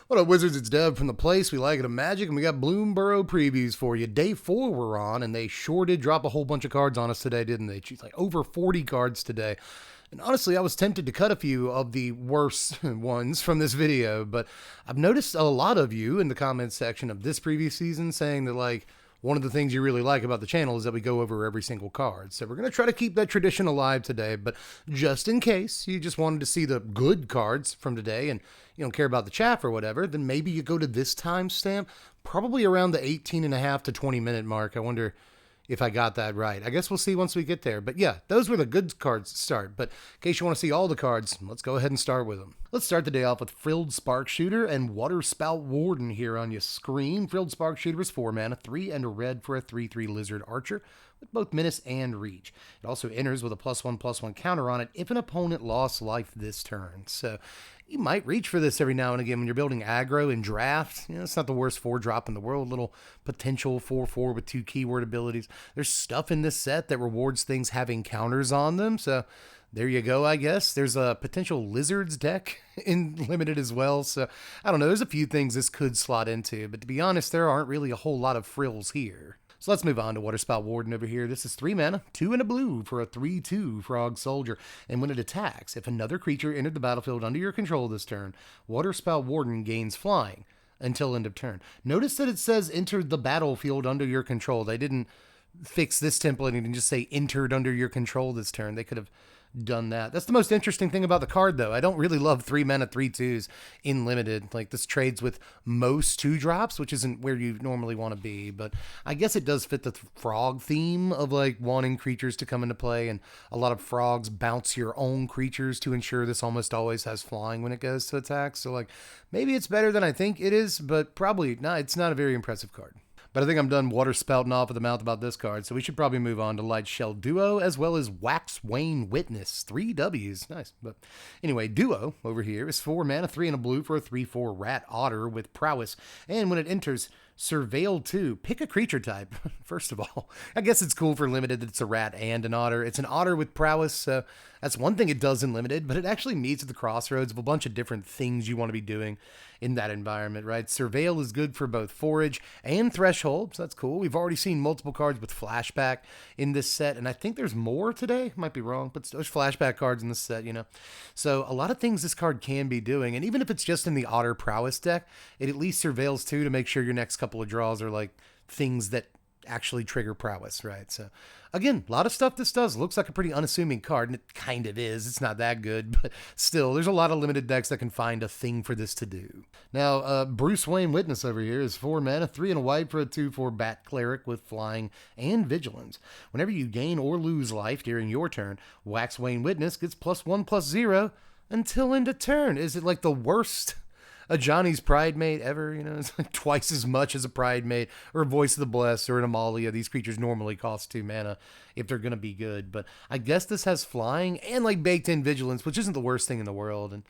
What up, Wizards? It's Dev from the place we like it of Magic, and we got Bloomburrow previews for you. Day 4 we're on, and they sure did drop a whole bunch of cards on us today, didn't they? Geez, like over 40 cards today. And honestly, I was tempted to cut a few of the worst ones from this video, but I've noticed a lot of you in the comments section of this preview season saying that, like, one of the things you really like about the channel is that we go over every single card. So we're going to try to keep that tradition alive today, but just in case you just wanted to see the good cards from today and you don't care about the chaff or whatever, then maybe you go to this timestamp, probably around the 18.5 to 20 minute mark. I wonder if I got that right. I guess we'll see once we get there. But yeah, those were the good cards to start. But in case you want to see all the cards, let's go ahead and start with them. Let's start the day off with Frilled Sparkshooter and Waterspout Warden here on your screen. Frilled Sparkshooter is 4 mana, 3 and a red for a 3/3 Lizard Archer with both Menace and Reach. It also enters with a +1/+1 counter on it if an opponent lost life this turn. So you might reach for this every now and again when you're building aggro in draft. You know, it's not the worst 4-drop in the world. Little potential 4/4 with 2 keyword abilities. There's stuff in this set that rewards things having counters on them. So there you go, I guess. There's a potential Lizards deck in Limited as well. So I don't know. There's a few things this could slot into. But to be honest, there aren't really a whole lot of frills here. So let's move on to Waterspout Warden over here. This is 3 mana, 2 and a blue for a 3/2 Frog Soldier. And when it attacks, if another creature entered the battlefield under your control this turn, Waterspout Warden gains flying until end of turn. Notice that it says entered the battlefield under your control. They didn't fix this template and just say entered under your control this turn. They could have done that. That's the most interesting thing about the card, though. I don't really love 3 mana 3/2s in Limited. Like, this trades with most 2-drops, which isn't where you normally want to be, but I guess it does fit the frog theme of, like, wanting creatures to come into play, and a lot of frogs bounce your own creatures to ensure this almost always has flying when it goes to attack. So, like, maybe it's better than I think it is, but probably not. It's not a very impressive card. But I think I'm done water spouting off at the mouth about this card, so we should probably move on to Light Shell Duo, as well as Waxwane Witness. 3 Ws. Nice. But anyway, Duo over here is 4 mana, 3 and a blue for a 3/4 Rat Otter with Prowess. And when it enters, Surveil 2. Pick a creature type, first of all. I guess it's cool for Limited that it's a rat and an otter. It's an otter with prowess, so that's one thing it does in Limited, but it actually meets at the crossroads of a bunch of different things you want to be doing in that environment, right? Surveil is good for both Forage and Threshold, so that's cool. We've already seen multiple cards with Flashback in this set, and I think there's more today. Might be wrong, but there's Flashback cards in this set, you know? So a lot of things this card can be doing, and even if it's just in the Otter Prowess deck, it at least surveils too to make sure your next couple of draws are like things that actually trigger prowess, right? So again, a lot of stuff this does. Looks like a pretty unassuming card, and it kind of is. It's not that good, but still, there's a lot of Limited decks that can find a thing for this to do. Now, Bruce Wayne Witness over here is 4 mana, 3 and a white for a 2/4 Bat Cleric with flying and vigilance. Whenever you gain or lose life during your turn, Waxwane Witness gets +1/+0 until end of turn. Is it like the worst a Johnny's Pride Mate ever? You know, it's like twice as much as a Pride Mate or a Voice of the Blessed or an Amalia. These creatures normally cost 2 mana if they're going to be good, but I guess this has flying and like baked in vigilance, which isn't the worst thing in the world. And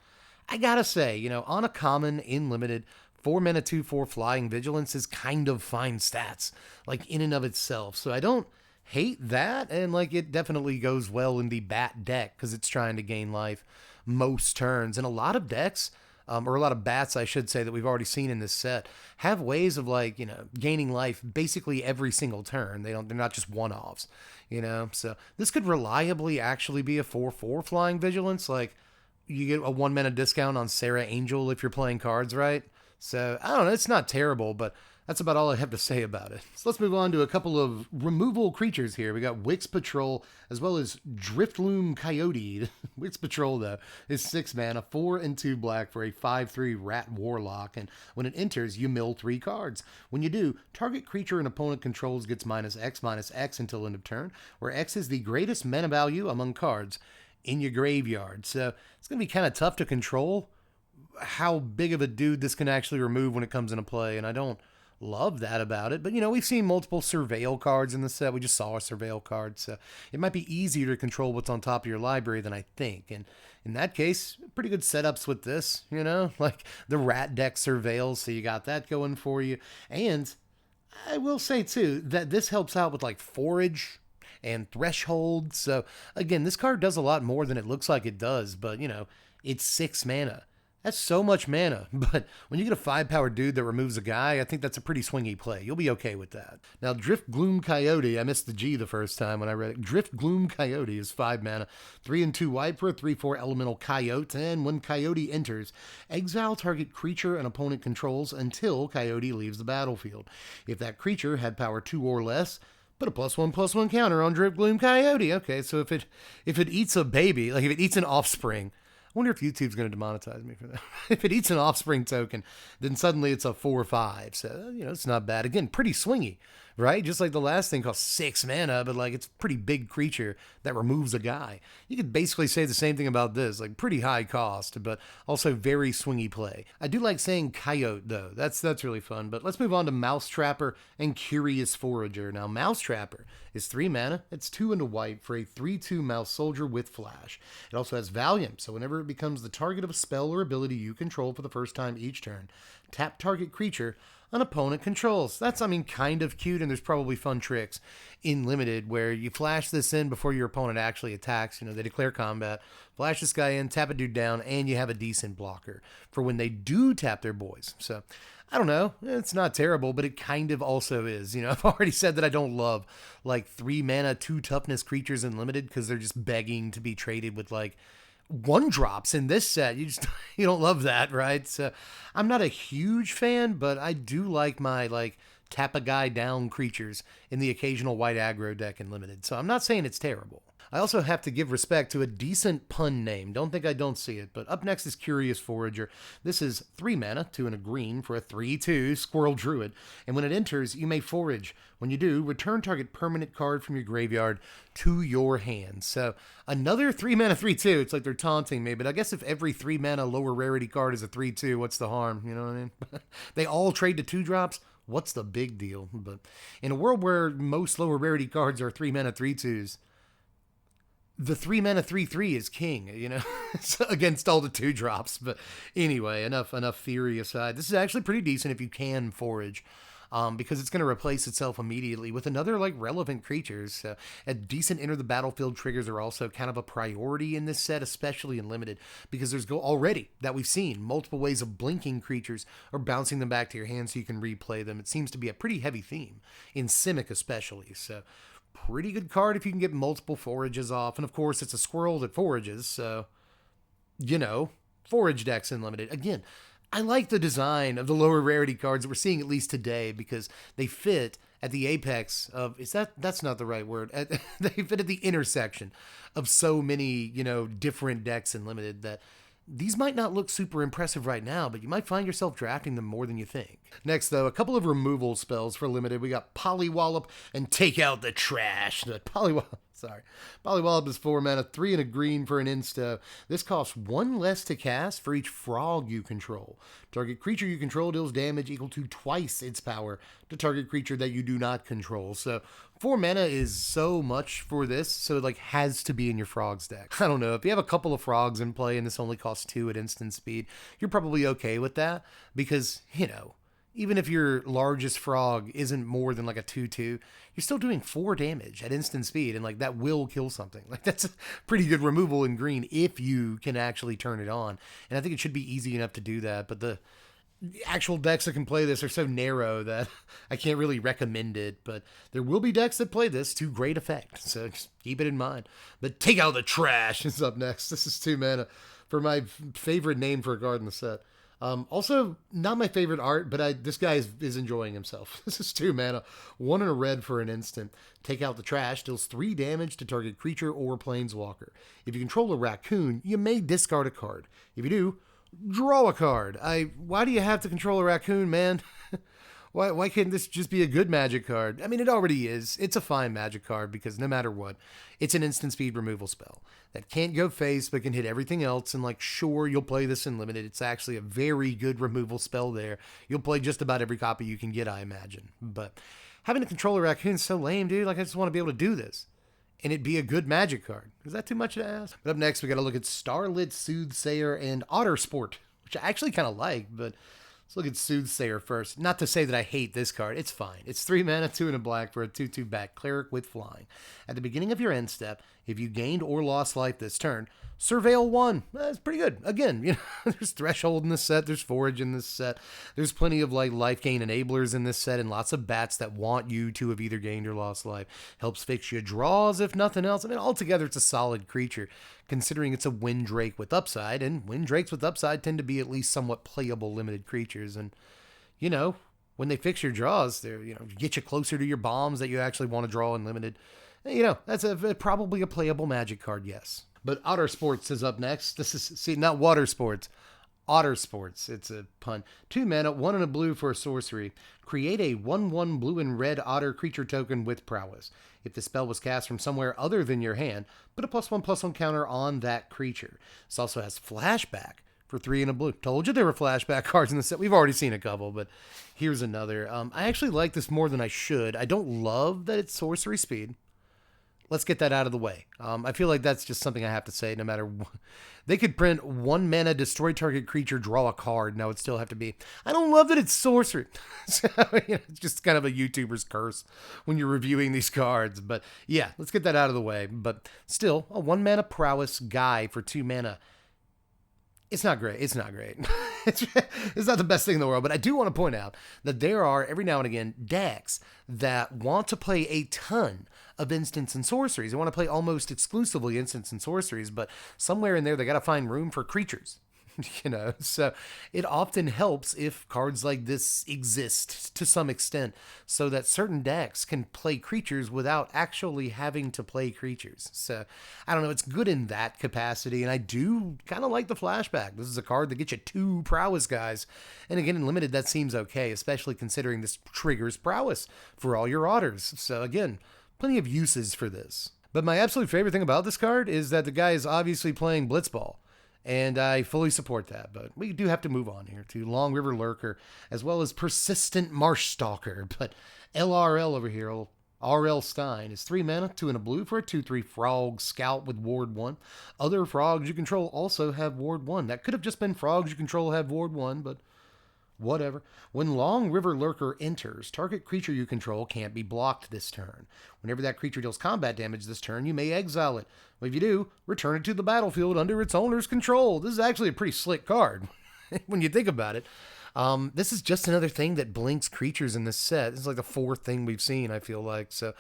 I gotta say, you know, on a common in Limited, 4 mana 2/4 flying vigilance is kind of fine stats, like in and of itself. So I don't hate that, and like it definitely goes well in the Bat deck because it's trying to gain life most turns. And a lot of decks, or a lot of bats, I should say, that we've already seen in this set, have ways of, like, you know, gaining life basically every single turn. They're not just one-offs, you know? So this could reliably actually be a 4/4 flying vigilance. Like, you get a 1 mana discount on Sarah Angel if you're playing cards right. So I don't know, it's not terrible, but that's about all I have to say about it. So let's move on to a couple of removal creatures here. We got Wix Patrol as well as Driftloom Coyote. Wix Patrol, though, is 6 mana, 4 and 2 black for a 5/3 Rat Warlock. And when it enters, you mill 3 cards. When you do, target creature an opponent controls gets -X/-X until end of turn, where X is the greatest mana value among cards in your graveyard. So it's going to be kind of tough to control how big of a dude this can actually remove when it comes into play. And I don't love that about it, but you know, we've seen multiple Surveil cards in the set. We just saw a Surveil card, so it might be easier to control what's on top of your library than I think. And in that case, pretty good setups with this, you know, like the Rat deck Surveil, so you got that going for you. And I will say too that this helps out with like Forage and Threshold. So again, this card does a lot more than it looks like it does, but you know, it's 6 mana. That's so much mana, but when you get a 5-power dude that removes a guy, I think that's a pretty swingy play. You'll be okay with that. Now, Drift Gloom Coyote, I missed the G the first time when I read it. Drift Gloom Coyote is 5 mana, 3 and 2 white for a 3/4 elemental coyote, and when Coyote enters, exile target creature an opponent controls until Coyote leaves the battlefield. If that creature had power 2 or less, put a +1/+1 counter on Drift Gloom Coyote. Okay, so if it eats a baby, like if it eats an offspring, I wonder if YouTube's going to demonetize me for that. If it eats an offspring token, then suddenly it's a 4/5. So, it's not bad. Again, pretty swingy, right? Just like the last thing costs 6 mana, but like it's a pretty big creature that removes a guy. You could basically say the same thing about this, like pretty high cost, but also very swingy play. I do like saying coyote though. That's really fun. But let's move on to Mouse Trapper and Curious Forager. Now, Mouse Trapper is 3 mana. It's 2 and a white for a 3/2 mouse soldier with flash. It also has Valiant, so whenever it becomes the target of a spell or ability you control for the first time each turn, tap target creature an opponent controls. That's, kind of cute, and there's probably fun tricks in Limited where you flash this in before your opponent actually attacks. They declare combat, flash this guy in, tap a dude down, and you have a decent blocker for when they do tap their boys. So, I don't know. It's not terrible, but it kind of also is. I've already said that I don't love, 3 mana, 2 toughness creatures in Limited because they're just begging to be traded with, 1-drops in this set. You don't love that, right? So I'm not a huge fan, but I do like my tap a guy down creatures in the occasional white aggro deck in Limited. So I'm not saying it's terrible. I also have to give respect to a decent pun name. Don't think I don't see it, but up next is Curious Forager. This is 3 mana, 2 and a green for a 3/2 Squirrel Druid, and when it enters, you may forage. When you do, return target permanent card from your graveyard to your hand. So another 3 mana 3/2. It's like they're taunting me, but I guess if every 3 mana lower rarity card is a 3/2, what's the harm? You know what I mean? They all trade to 2-drops. What's the big deal? But in a world where most lower rarity cards are 3 mana 3/2s, the 3 mana 3/3 is king, against all the 2-drops. But anyway, enough theory aside. This is actually pretty decent if you can forage, because it's going to replace itself immediately with another relevant creatures. A decent enter the battlefield triggers are also kind of a priority in this set, especially in Limited, because there's already that we've seen multiple ways of blinking creatures or bouncing them back to your hand so you can replay them. It seems to be a pretty heavy theme in Simic especially. So pretty good card if you can get multiple forages off. And of course, it's a squirrel that forages, so, forage decks in Limited. Again, I like the design of the lower rarity cards that we're seeing at least today because they fit at the apex of, that's not the right word. They fit at the intersection of so many, different decks in Limited that these might not look super impressive right now, but you might find yourself drafting them more than you think. Next, though, a couple of removal spells for Limited. We got Polywallop and Take Out the Trash. Polywallop is 4 mana, 3 and a green for an insta. This costs 1 less to cast for each frog you control. Target creature you control deals damage equal to twice its power to target creature that you do not control. So 4 mana is so much for this, so it has to be in your frogs deck. I don't know, if you have a couple of frogs in play and this only costs 2 at instant speed, you're probably okay with that because, even if your largest frog isn't more than a 2/2, you're still doing 4 damage at instant speed, and that will kill something. That's a pretty good removal in green if you can actually turn it on. And I think it should be easy enough to do that, but the actual decks that can play this are so narrow that I can't really recommend it, but there will be decks that play this to great effect, so just keep it in mind. But Take Out the Trash is up next. This is 2 mana for my favorite name for a card in the set. Also, not my favorite art, but this guy is enjoying himself. This is 2 mana, 1 and a red for an instant. Take Out the Trash deals 3 damage to target creature or planeswalker. If you control a raccoon, you may discard a card. If you do, draw a card. Why do you have to control a raccoon, man? Why can't this just be a good Magic card? It already is. It's a fine Magic card because no matter what, it's an instant speed removal spell that can't go face but can hit everything else. And sure, you'll play this in Limited. It's actually a very good removal spell there. You'll play just about every copy you can get, I imagine. But having to control a raccoon is so lame, dude. I just want to be able to do this. And it'd be a good Magic card. Is that too much to ask? But up next, we got to look at Starlit Soothsayer and Ottersport, which I actually kind of like, but let's look at Soothsayer first. Not to say that I hate this card. It's fine. It's 3 mana, 2 and a black for a 2/2 back cleric with flying. At the beginning of your end step, If you gained or lost life this turn, Surveil 1. That's pretty good. Again, there's Threshold in this set, there's Forage in this set, there's plenty of like life gain enablers in this set, and lots of bats that want you to have either gained or lost life. Helps fix your draws, if nothing else. I mean, altogether, it's a solid creature, considering it's a Windrake with upside, and Windrakes with upside tend to be at least somewhat playable limited creatures, and, when they fix your draws, they're, get you closer to your bombs that you actually want to draw in limited. That's probably a playable Magic card, yes. But Otter Sports is up next. This is, not Water Sports. Otter Sports. It's a pun. 2 mana, 1 and a blue for a sorcery. Create a 1/1 blue and red otter creature token with prowess. If the spell was cast from somewhere other than your hand, put a +1/+1 counter on that creature. This also has flashback for 3 and a blue. Told you there were flashback cards in the set. We've already seen a couple, but here's another. I actually like this more than I should. I don't love that it's sorcery speed. Let's get that out of the way. I feel like that's just something I have to say no matter what. They could print 1 mana, destroy target creature, draw a card. Now it'd still have to be. I don't love that it's sorcery. So, it's just kind of a YouTuber's curse when you're reviewing these cards. But yeah, let's get that out of the way. But still, a 1 mana prowess guy for 2 mana. It's not great. It's not great. It's not the best thing in the world, but I do want to point out that there are, every now and again, decks that want to play a ton of instants and sorceries. They want to play almost exclusively instants and sorceries, but somewhere in there, they got to find room for creatures. So it often helps if cards like this exist to some extent so that certain decks can play creatures without actually having to play creatures. So I don't know, it's good in that capacity, and I do kind of like the flashback. This is a card that gets you 2 prowess guys, and again, in limited, that seems okay, especially considering this triggers prowess for all your otters. So again, plenty of uses for this. But my absolute favorite thing about this card is that the guy is obviously playing Blitzball. And I fully support that, but we do have to move on here to Long River Lurker, as well as Persistent Marsh Stalker. But LRL over here, old R.L. Stein, is 3 mana, 2 and a blue for a 2/3 frog scout with Ward 1. Other frogs you control also have Ward 1. That could have just been frogs you control have Ward 1, but whatever. When Long River Lurker enters, target creature you control can't be blocked this turn. Whenever that creature deals combat damage this turn, you may exile it. If you do, return it to the battlefield under its owner's control. This is actually a pretty slick card when you think about it. This is just another thing that blinks creatures in this set. This is like the 4th thing we've seen, I feel like. So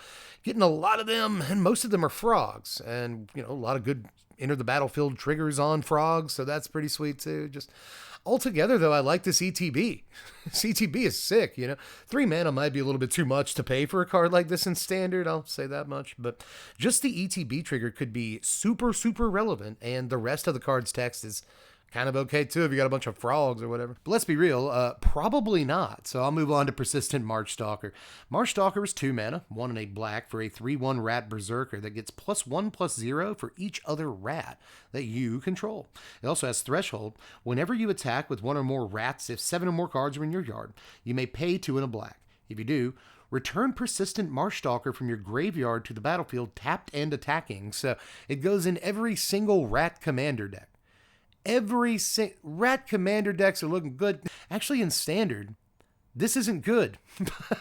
getting a lot of them, and most of them are frogs. And, a lot of good enter the battlefield triggers on frogs, so that's pretty sweet too. Just altogether, though, I like this ETB. This ETB is sick, 3 mana might be a little bit too much to pay for a card like this in Standard, I'll say that much. But just the ETB trigger could be super, super relevant, and the rest of the card's text is kind of okay too if you got a bunch of frogs or whatever. But let's be real, probably not. So I'll move on to Persistent Marsh Stalker. Marsh Stalker is 2 mana, 1 and a black for a 3/1 rat berserker that gets +1/+0 for each other rat that you control. It also has Threshold. Whenever you attack with 1 or more rats, if 7 or more cards are in your yard, you may pay 2 and a black. If you do, return Persistent Marsh Stalker from your graveyard to the battlefield tapped and attacking. So it goes in every single rat commander deck. Rat commander decks are looking good. Actually, in Standard, this isn't good.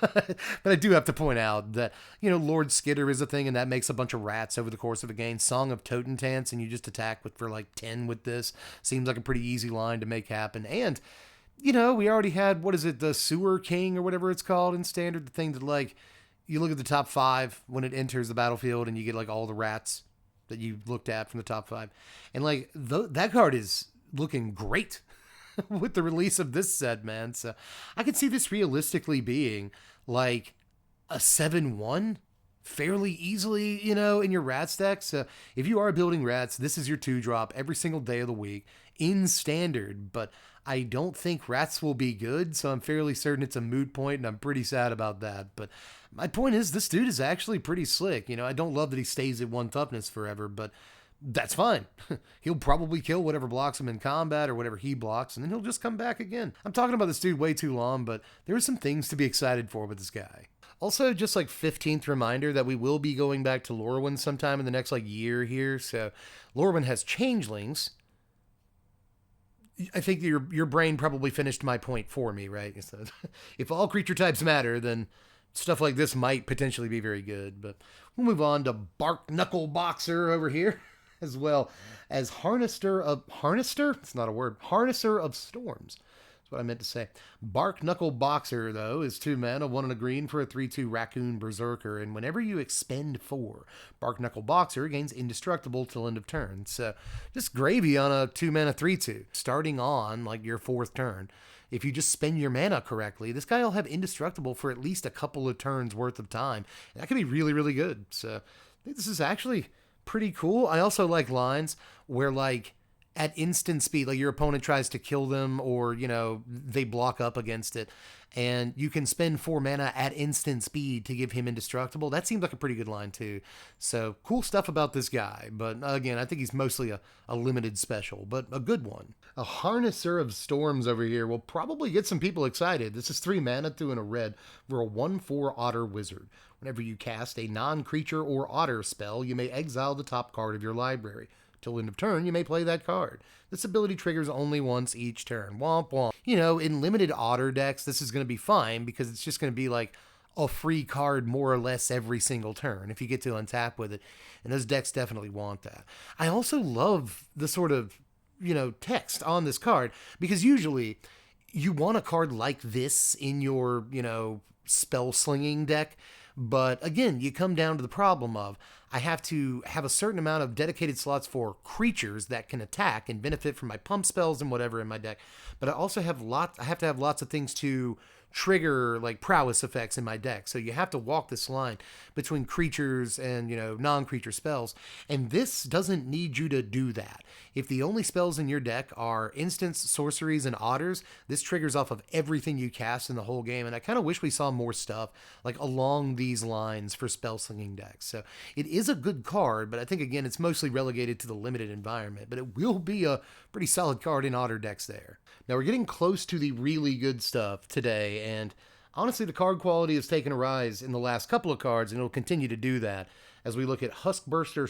But I do have to point out that, Lord Skitter is a thing, and that makes a bunch of rats over the course of a game. Song of Totentants, and you just attack for like 10 with this. Seems like a pretty easy line to make happen. And, we already had, the Sewer King or whatever it's called in Standard. The thing that, you look at the top 5 when it enters the battlefield, and you get, all the rats that you looked at from the top 5. And that card is looking great with the release of this set, man. So I could see this realistically being a 7/1 fairly easily, in your rats deck. So if you are building rats, this is your 2-drop every single day of the week in Standard. But I don't think rats will be good, so I'm fairly certain it's a moot point, and I'm pretty sad about that. But my point is, this dude is actually pretty slick. I don't love that he stays at 1 toughness forever, but that's fine. He'll probably kill whatever blocks him in combat or whatever he blocks, and then he'll just come back again. I'm talking about this dude way too long, but there are some things to be excited for with this guy. Also, just 15th reminder that we will be going back to Lorwyn sometime in the next year here. So Lorwyn has changelings. I think your brain probably finished my point for me, right? So, if all creature types matter, then stuff like this might potentially be very good. But we'll move on to Bark Knuckle Boxer over here, as well as Harnesser? It's not a word. Harnesser of Storms. That's what I meant to say. Bark Knuckle Boxer, though, is 2 mana, 1 and a green for a 3/2 Raccoon Berserker. And whenever you expend 4, Bark Knuckle Boxer gains indestructible till end of turn. So just gravy on a 2 mana 3/2. Starting on like your 4th turn. If you just spend your mana correctly, this guy will have indestructible for at least a couple of turns worth of time. And that could be really, really good. So I think this is actually pretty cool. I also like lines where, like, at instant speed, like your opponent tries to kill them or, you know, they block up against it, and you can spend 4 mana at instant speed to give him indestructible. That seems like a pretty good line too. So cool stuff about this guy. But again, I think he's mostly a limited special, but a good one. A Harnesser of Storms over here will probably get some people excited. This is 3 mana, 2 and a red for a 1/4 Otter Wizard. Whenever you cast a non-creature or otter spell, you may exile the top card of your library. Till end of turn, you may play that card. This ability triggers only once each turn. Womp womp. You know, in limited otter decks, this is going to be fine because it's just going to be like a free card more or less every single turn if you get to untap with it. And those decks definitely want that. I also love the sort of, you know, text on this card because usually you want a card like this in your, you know, spell slinging deck. But again, you come down to the problem of I have to have a certain amount of dedicated slots for creatures that can attack and benefit from my pump spells and whatever in my deck. But I also have I have to have lots of things to trigger like prowess effects in my deck. So you have to walk this line between creatures and, you know, non-creature spells. And this doesn't need you to do that. If the only spells in your deck are instants, sorceries, and otters, this triggers off of everything you cast in the whole game. And I kind of wish we saw more stuff like along these lines for spell slinging decks. So it is a good card, but I think again, it's mostly relegated to the limited environment, but it will be a pretty solid card in otter decks there. Now we're getting close to the really good stuff today, and honestly the card quality has taken a rise in the last couple of cards, and it'll continue to do that as we look at Huskburster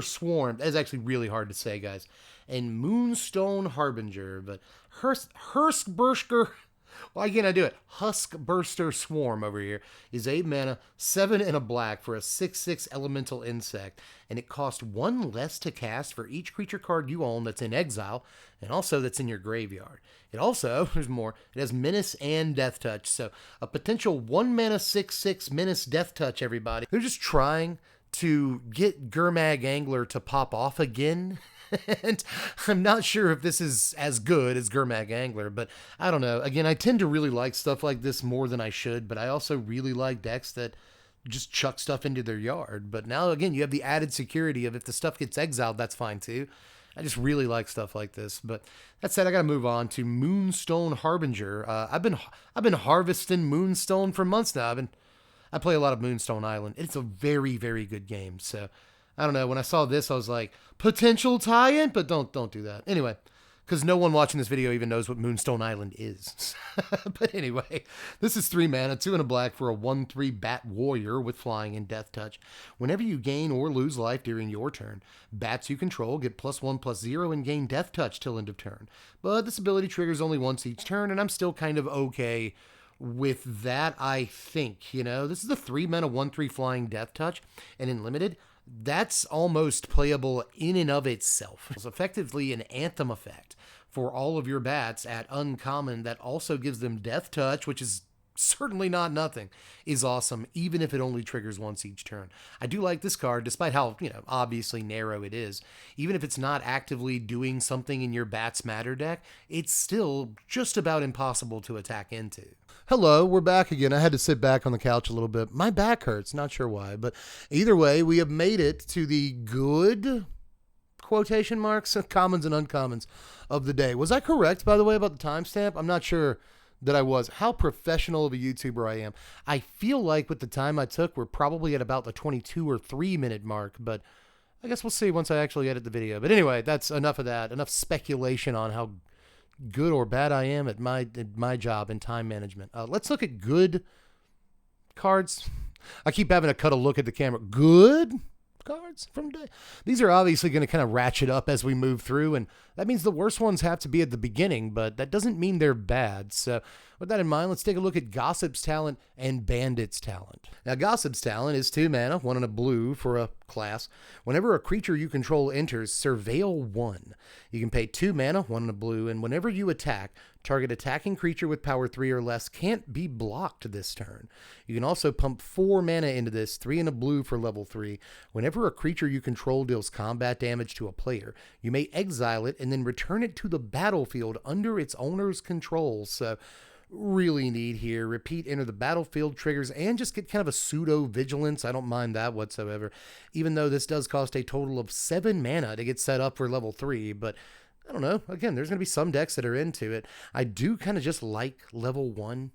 Swarm. That's actually really hard to say, guys. And Moonstone Harbinger, but Huskburster. Why can't I do it? Huskburster Swarm over here is 8 mana, 7 and a black for a 6/6 elemental insect, and it costs 1 less to cast for each creature card you own that's in exile, and also that's in your graveyard. It also, there's more, it has Menace and Death Touch, so a potential 1 mana 6/6 Menace Death Touch, everybody. They're just trying to get Gurmag Angler to pop off again. And I'm not sure if this is as good as Gurmag Angler, but I don't know. Again, I tend to really like stuff like this more than I should, but I also really like decks that just chuck stuff into their yard. But now, again, you have the added security of if the stuff gets exiled, that's fine too. I just really like stuff like this. But that said, I got to move on to Moonstone Harbinger. I've been harvesting Moonstone for months now. I play a lot of Moonstone Island. It's a very, very good game. So I don't know. When I saw this, I was like, potential tie-in, but don't do that. Anyway, because no one watching this video even knows what Moonstone Island is. But anyway, this is 3 mana, 2 and a black for a 1/3 Bat Warrior with flying and Death Touch. Whenever you gain or lose life during your turn, bats you control get +1/+0 and gain Death Touch till end of turn. But this ability triggers only once each turn, and I'm still kind of okay with that, I think. You know, this is a 3 mana, 1/3 flying Death Touch, and in limited, that's almost playable in and of itself. It's effectively an anthem effect for all of your bats at uncommon that also gives them Death Touch, which is certainly not nothing, is awesome, even if it only triggers once each turn. I do like this card, despite how, you know, obviously narrow it is. Even if it's not actively doing something in your Bats Matter deck, it's still just about impossible to attack into. Hello, we're back again. I had to sit back on the couch a little bit. My back hurts, not sure why, but either way, we have made it to the good, quotation marks, commons and uncommons of the day. Was I correct, by the way, about the timestamp? I'm not sure that I was. How professional of a YouTuber I am. I feel like with the time I took, we're probably at about the 22 or 3 minute mark, but I guess we'll see once I actually edit the video. But anyway, that's enough of that. Enough speculation on how good or bad I am at my job in time management. Let's look at good cards. I keep having to cut a look at the camera. Good cards from day. These are obviously going to kind of ratchet up as we move through, and that means the worst ones have to be at the beginning, but that doesn't mean they're bad. So with that in mind, let's take a look at Gossip's Talent and Bandit's Talent. Now, Gossip's Talent is 2 mana, 1 and a blue for a class. Whenever a creature you control enters, surveil 1. You can pay 2 mana, 1 and a blue, and whenever you attack, target attacking creature with power 3 or less can't be blocked this turn. You can also pump 4 mana into this, 3 and a blue for level 3. Whenever a creature you control deals combat damage to a player, you may exile it and then return it to the battlefield under its owner's control. So really neat here. Repeat, enter the battlefield triggers, and just get kind of a pseudo vigilance. I don't mind that whatsoever, even though this does cost a total of 7 mana to get set up for level 3, but I don't know. Again, there's going to be some decks that are into it. I do kind of just like level 1.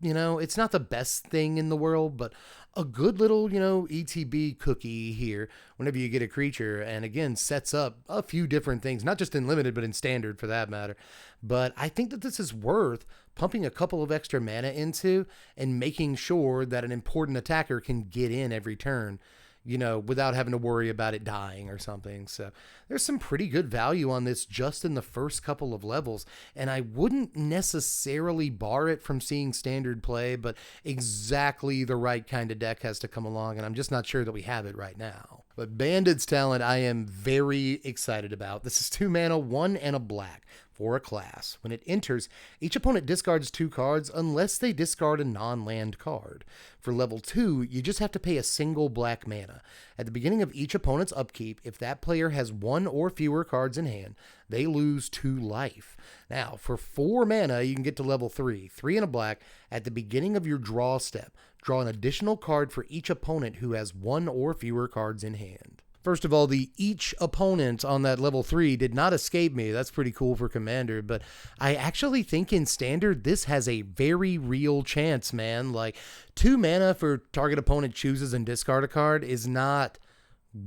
You know, it's not the best thing in the world, but a good little, ETB cookie here whenever you get a creature, and again, sets up a few different things, not just in limited, but in standard for that matter. But I think that this is worth pumping a couple of extra mana into and making sure that an important attacker can get in every turn, without having to worry about it dying or something. So there's some pretty good value on this just in the first couple of levels, and I wouldn't necessarily bar it from seeing standard play, but exactly the right kind of deck has to come along, and I'm just not sure that we have it right now. But Bandit's Talent I am very excited about. This is 2 mana, 1 and a black for a class. When it enters, each opponent discards 2 cards unless they discard a non-land card. For level 2, you just have to pay a single black mana. At the beginning of each opponent's upkeep, if that player has 1 or fewer cards in hand, they lose 2 life. Now, for 4 mana, you can get to level 3, 3 and a black. At the beginning of your draw step, draw an additional card for each opponent who has 1 or fewer cards in hand. First of all, the each opponent on that level 3 did not escape me. That's pretty cool for Commander, but I actually think in Standard, this has a very real chance, man. Like, 2 mana for target opponent chooses and discard a card is not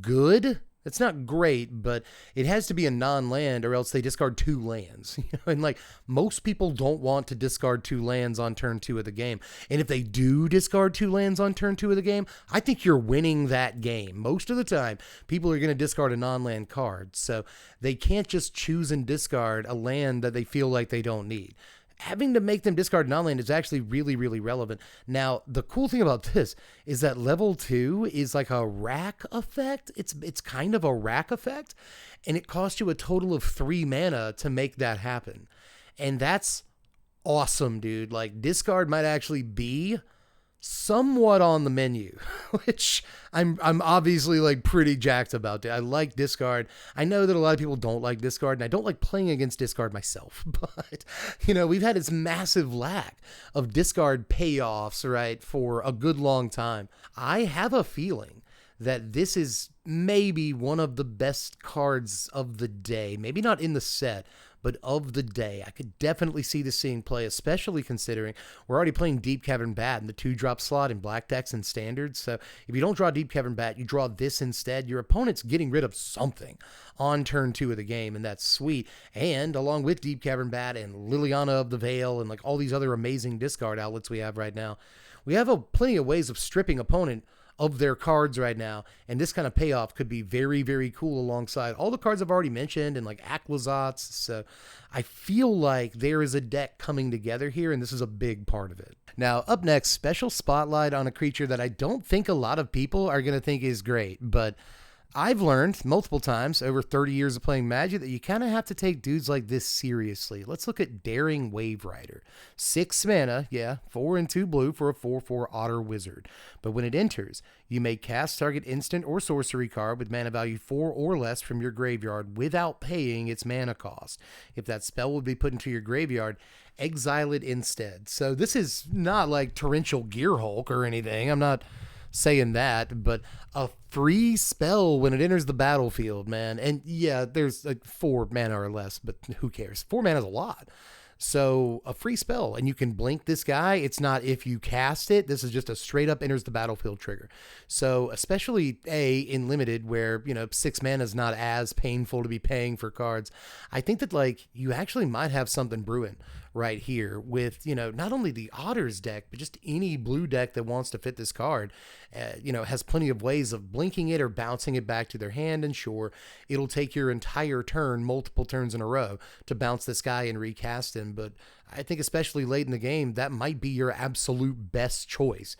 good. It's not great, but it has to be a non-land or else they discard 2 lands. And like most people don't want to discard 2 lands on turn 2 of the game. And if they do discard 2 lands on turn 2 of the game, I think you're winning that game. Most of the time, people are going to discard a non-land card. So they can't just choose and discard a land that they feel like they don't need. Having to make them discard non-land is actually really, really relevant. Now, the cool thing about this is that level 2 is like a rack effect. It's kind of a rack effect, and it costs you a total of 3 mana to make that happen. And that's awesome, dude. Like, discard might actually be somewhat on the menu, which I'm obviously like pretty jacked about. I like discard. I know that a lot of people don't like discard, and I don't like playing against discard myself, but we've had this massive lack of discard payoffs, right, for a good long time. I have a feeling that this is maybe one of the best cards of the day, maybe not in the set, but of the day. I could definitely see this seeing play, especially considering we're already playing Deep Cavern Bat in the 2-drop slot in black decks and standards. So if you don't draw Deep Cavern Bat, you draw this instead. Your opponent's getting rid of something on turn 2 of the game, and that's sweet. And along with Deep Cavern Bat and Liliana of the Veil and like all these other amazing discard outlets we have right now, we have plenty of ways of stripping opponent of their cards right now, and this kind of payoff could be very, very cool alongside all the cards I've already mentioned and like Aquazats. So I feel like there is a deck coming together here, and this is a big part of it. Now, up next, special spotlight on a creature that I don't think a lot of people are going to think is great, but I've learned multiple times over 30 years of playing Magic that you kind of have to take dudes like this seriously. Let's look at Daring Wave Rider. 6 mana, 4 and 2 blue for a 4/4 Otter Wizard. But when it enters, you may cast target instant or sorcery card with mana value 4 or less from your graveyard without paying its mana cost. If that spell would be put into your graveyard, exile it instead. So this is not like Torrential Gearhulk or anything. I'm not saying that, but a free spell when it enters the battlefield, man. And yeah, there's like 4 mana or less, but who cares? 4 mana is a lot. So a free spell, and you can blink this guy. It's not if you cast it. This is just a straight up enters the battlefield trigger. So especially in limited, where 6 mana is not as painful to be paying for cards, I think that like you actually might have something brewing right here with, not only the Otters deck, but just any blue deck that wants to fit this card, has plenty of ways of blinking it or bouncing it back to their hand. And sure, it'll take your entire turn, multiple turns in a row, to bounce this guy and recast him. But I think especially late in the game, that might be your absolute best choice,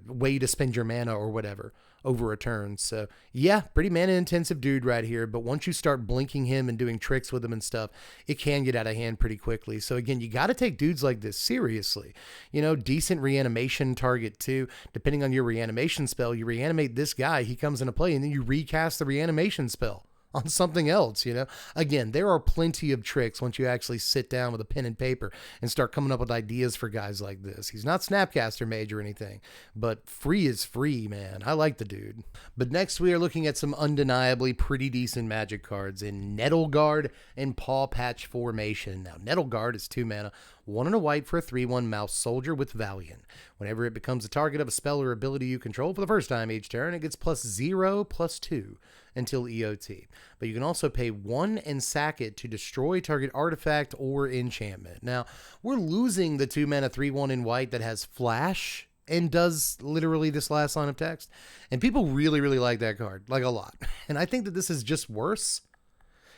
way to spend your mana or whatever over a turn. So yeah, pretty mana intensive dude right here. But once you start blinking him and doing tricks with him and stuff, it can get out of hand pretty quickly. So again, you got to take dudes like this seriously. Decent reanimation target too. Depending on your reanimation spell, you reanimate this guy, he comes into play, and then you recast the reanimation spell on something else. Again, there are plenty of tricks once you actually sit down with a pen and paper and start coming up with ideas for guys like this. He's not Snapcaster Mage or anything, but free is free, man. I like the dude. But next we are looking at some undeniably pretty decent Magic cards in Nettle Guard and Paw Patch formation. Now, Nettle Guard is 2 mana, 1 and a white for a 3/1 mouse soldier with Valiant. Whenever it becomes a target of a spell or ability you control for the first time each turn, it gets +0/+2 until EOT. But you can also pay 1 and sack it to destroy target artifact or enchantment. Now, we're losing the 2 mana 3/1 in white that has flash and does literally this last line of text. And people really, really like that card, like a lot. And I think that this is just worse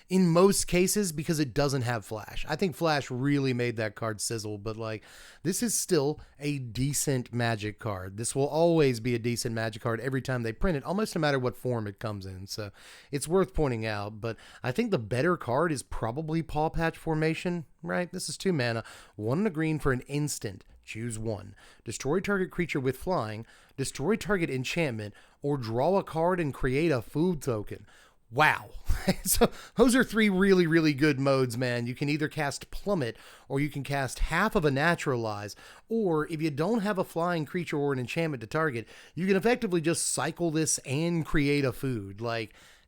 in most cases because it doesn't have flash. I think flash really made that card sizzle, but this is still a decent Magic card. This will always be a decent Magic card every time they print it, almost no matter what form it comes in. So it's worth pointing out, but I think the better card is probably Paw Patch formation, right? This is 2 mana, 1 and a green for an instant. Choose 1. Destroy target creature with flying, destroy target enchantment, or draw a card and create a food token. Wow. So those are 3 really, really good modes, man. You can either cast Plummet, or you can cast half of a Naturalize, or if you don't have a flying creature or an enchantment to target, you can effectively just cycle this and create a food.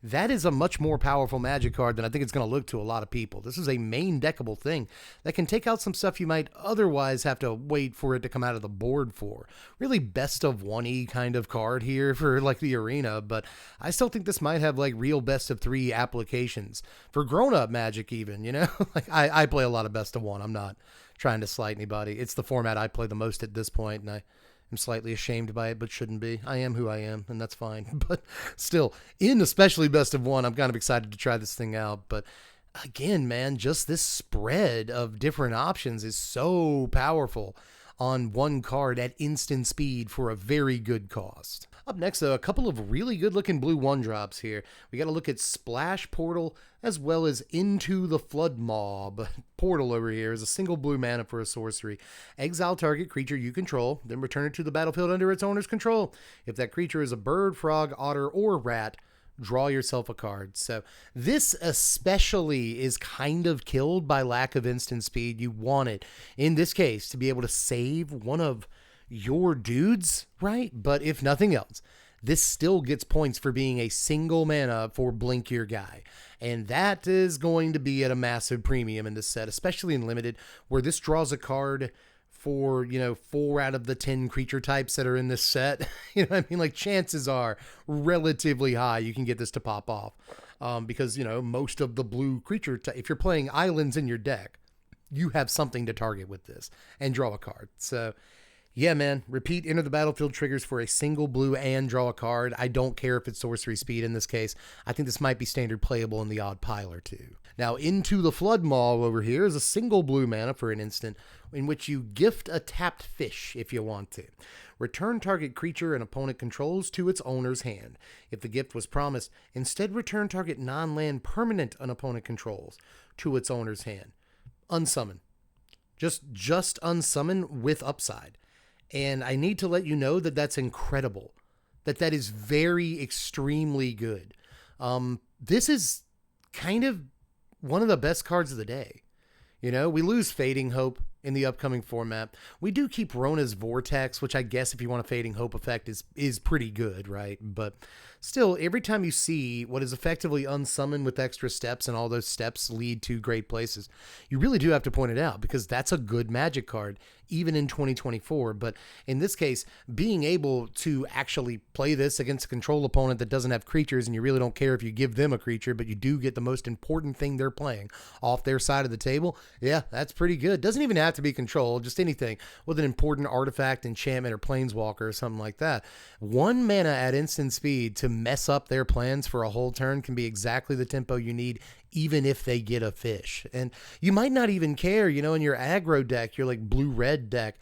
That is a much more powerful Magic card than I think it's going to look to a lot of people. This is a main deckable thing that can take out some stuff you might otherwise have to wait for it to come out of the board for. Really best of 1E kind of card here for the arena, but I still think this might have real best of 3 applications for grown-up Magic even, I play a lot of best of 1. I'm not trying to slight anybody. It's the format I play the most at this point, and I'm slightly ashamed by it, but shouldn't be. I am who I am, and that's fine. But still, in especially best of 1, I'm kind of excited to try this thing out. But again, man, just this spread of different options is so powerful on one card at instant speed for a very good cost. Up next, though, a couple of really good-looking blue 1-drops here. We got to look at Splash Portal as well as Into the Flood Mob. Portal over here is a single blue mana for a sorcery. Exile target creature you control, then return it to the battlefield under its owner's control. If that creature is a bird, frog, otter, or rat, draw yourself a card. So this especially is kind of killed by lack of instant speed. You want it, in this case, to be able to save one of your dudes, right? But if nothing else, this still gets points for being a single mana for blink your guy. And that is going to be at a massive premium in this set, especially in limited, where this draws a card for, 4 out of the 10 creature types that are in this set. Chances are relatively high you can get this to pop off. Because, most of the blue creature, if you're playing islands in your deck, you have something to target with this and draw a card. So yeah, man, repeat enter the battlefield triggers for a single blue and draw a card. I don't care if it's sorcery speed in this case. I think this might be standard playable in the odd pile or 2. Now, Into the Flood Mob over here is a single blue mana for an instant in which you gift a tapped fish if you want to. Return target creature an opponent controls to its owner's hand. If the gift was promised, instead return target non-land permanent an opponent controls to its owner's hand. Unsummon. Just unsummon with upside. And I need to let you know that that's incredible. That is very extremely good. This is kind of one of the best cards of the day. We lose Fading Hope in the upcoming format. We do keep Rona's Vortex, which I guess if you want a Fading Hope effect is pretty good, right? But still, every time you see what is effectively unsummoned with extra steps, and all those steps lead to great places, you really do have to point it out, because that's a good Magic card even in 2024. But in this case, being able to actually play this against a control opponent that doesn't have creatures, and you really don't care if you give them a creature, but you do get the most important thing they're playing off their side of the table, yeah, that's pretty good. Doesn't even have to be control, just anything with an important artifact, enchantment, or planeswalker or something like that. 1 mana at instant speed to mess up their plans for a whole turn can be exactly the tempo you need, even if they get a fish. And you might not even care, you know, in your aggro deck, your like blue-red deck,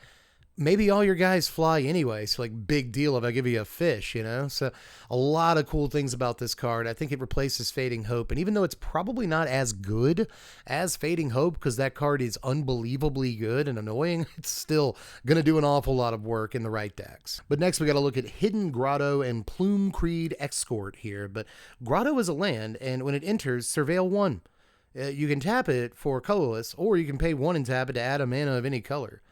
maybe all your guys fly anyway, so like big deal if I give you a fish, you know? So a lot of cool things about this card. I think it replaces Fading Hope, and even though it's probably not as good as Fading Hope, because that card is unbelievably good and annoying, it's still going to do an awful lot of work in the right decks. But next we got to look at Hidden Grotto and Plume Creed Escort here. But Grotto is a land, and when it enters, Surveil 1. You can tap it for colorless, or you can pay 1 and tap it to add a mana of any color.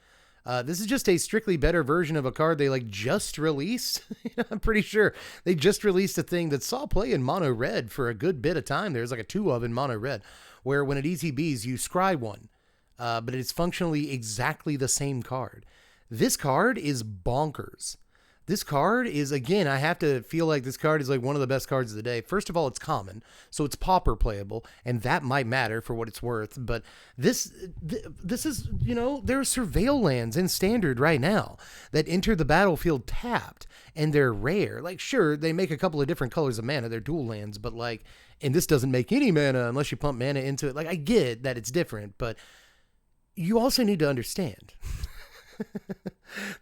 This is just a strictly better version of a card they like just released. I'm pretty sure they just released a thing that saw play in mono red for a good bit of time. There's like a 2 of in mono red, where when it ETBs, you scry 1, but it's functionally exactly the same card. This card is bonkers. This card is, again, I have to feel like this card is like one of the best cards of the day. First of all, it's common, so it's pauper playable, and that might matter for what it's worth. But this is, you know, there are Surveil lands in Standard right now that enter the battlefield tapped, and they're rare. Like, sure, they make a couple of different colors of mana. They're dual lands, but like, and this doesn't make any mana unless you pump mana into it. Like, I get that it's different, but you also need to understand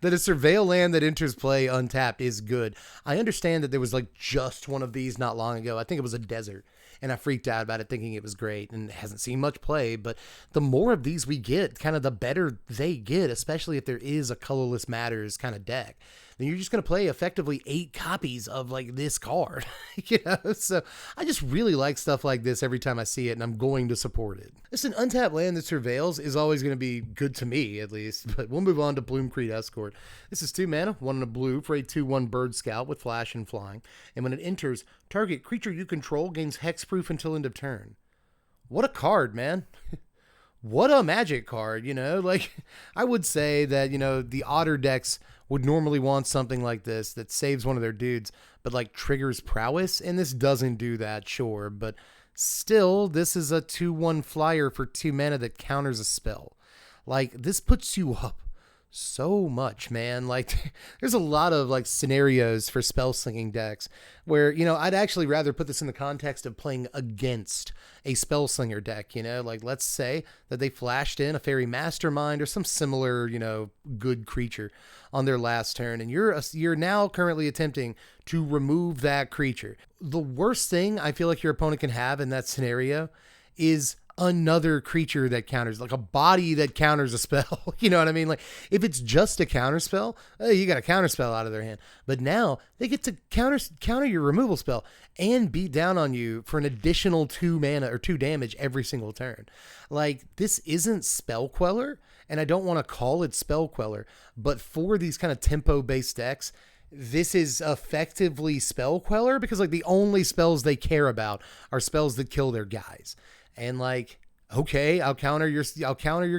that a Surveil land that enters play untapped is good. I understand that there was like just one of these not long ago. I think it was a desert, and I freaked out about it thinking it was great, and it hasn't seen much play. But the more of these we get, kind of the better they get, especially if there is a colorless matters kind of deck. Then you're just going to play effectively 8 copies of like this card, you know? So I just really like stuff like this every time I see it, and I'm going to support it. It's an untapped land that surveils is always going to be good to me, at least, but we'll move on to Plume Creed Escort. This is 2 mana, 1 and a blue for a 2/1 bird scout with flash and flying. And when it enters, target creature you control gains hexproof until end of turn. What a card, man. What a magic card, you know? Like, I would say that, you know, the Otter decks would normally want something like this that saves one of their dudes, but like triggers prowess, and this doesn't do that, sure, but still, this is a 2/1 flyer for 2 mana that counters a spell. Like, this puts you up so much, man. Like, there's a lot of like scenarios for spell slinging decks where, you know, I'd actually rather put this in the context of playing against a spell slinger deck, you know, like let's say that they flashed in a fairy mastermind or some similar, you know, good creature on their last turn, and you're now currently attempting to remove that creature. The worst thing I feel like your opponent can have in that scenario is another creature that counters, like a body that counters a spell. You know what I mean? Like, if it's just a counterspell, you got a counterspell out of their hand. But now they get to counter your removal spell and beat down on you for an additional 2 mana or 2 damage every single turn. Like, this isn't Spell Queller, and I don't want to call it Spell Queller, but for these kind of tempo-based decks, this is effectively Spell Queller, because like the only spells they care about are spells that kill their guys. And like, okay, I'll counter your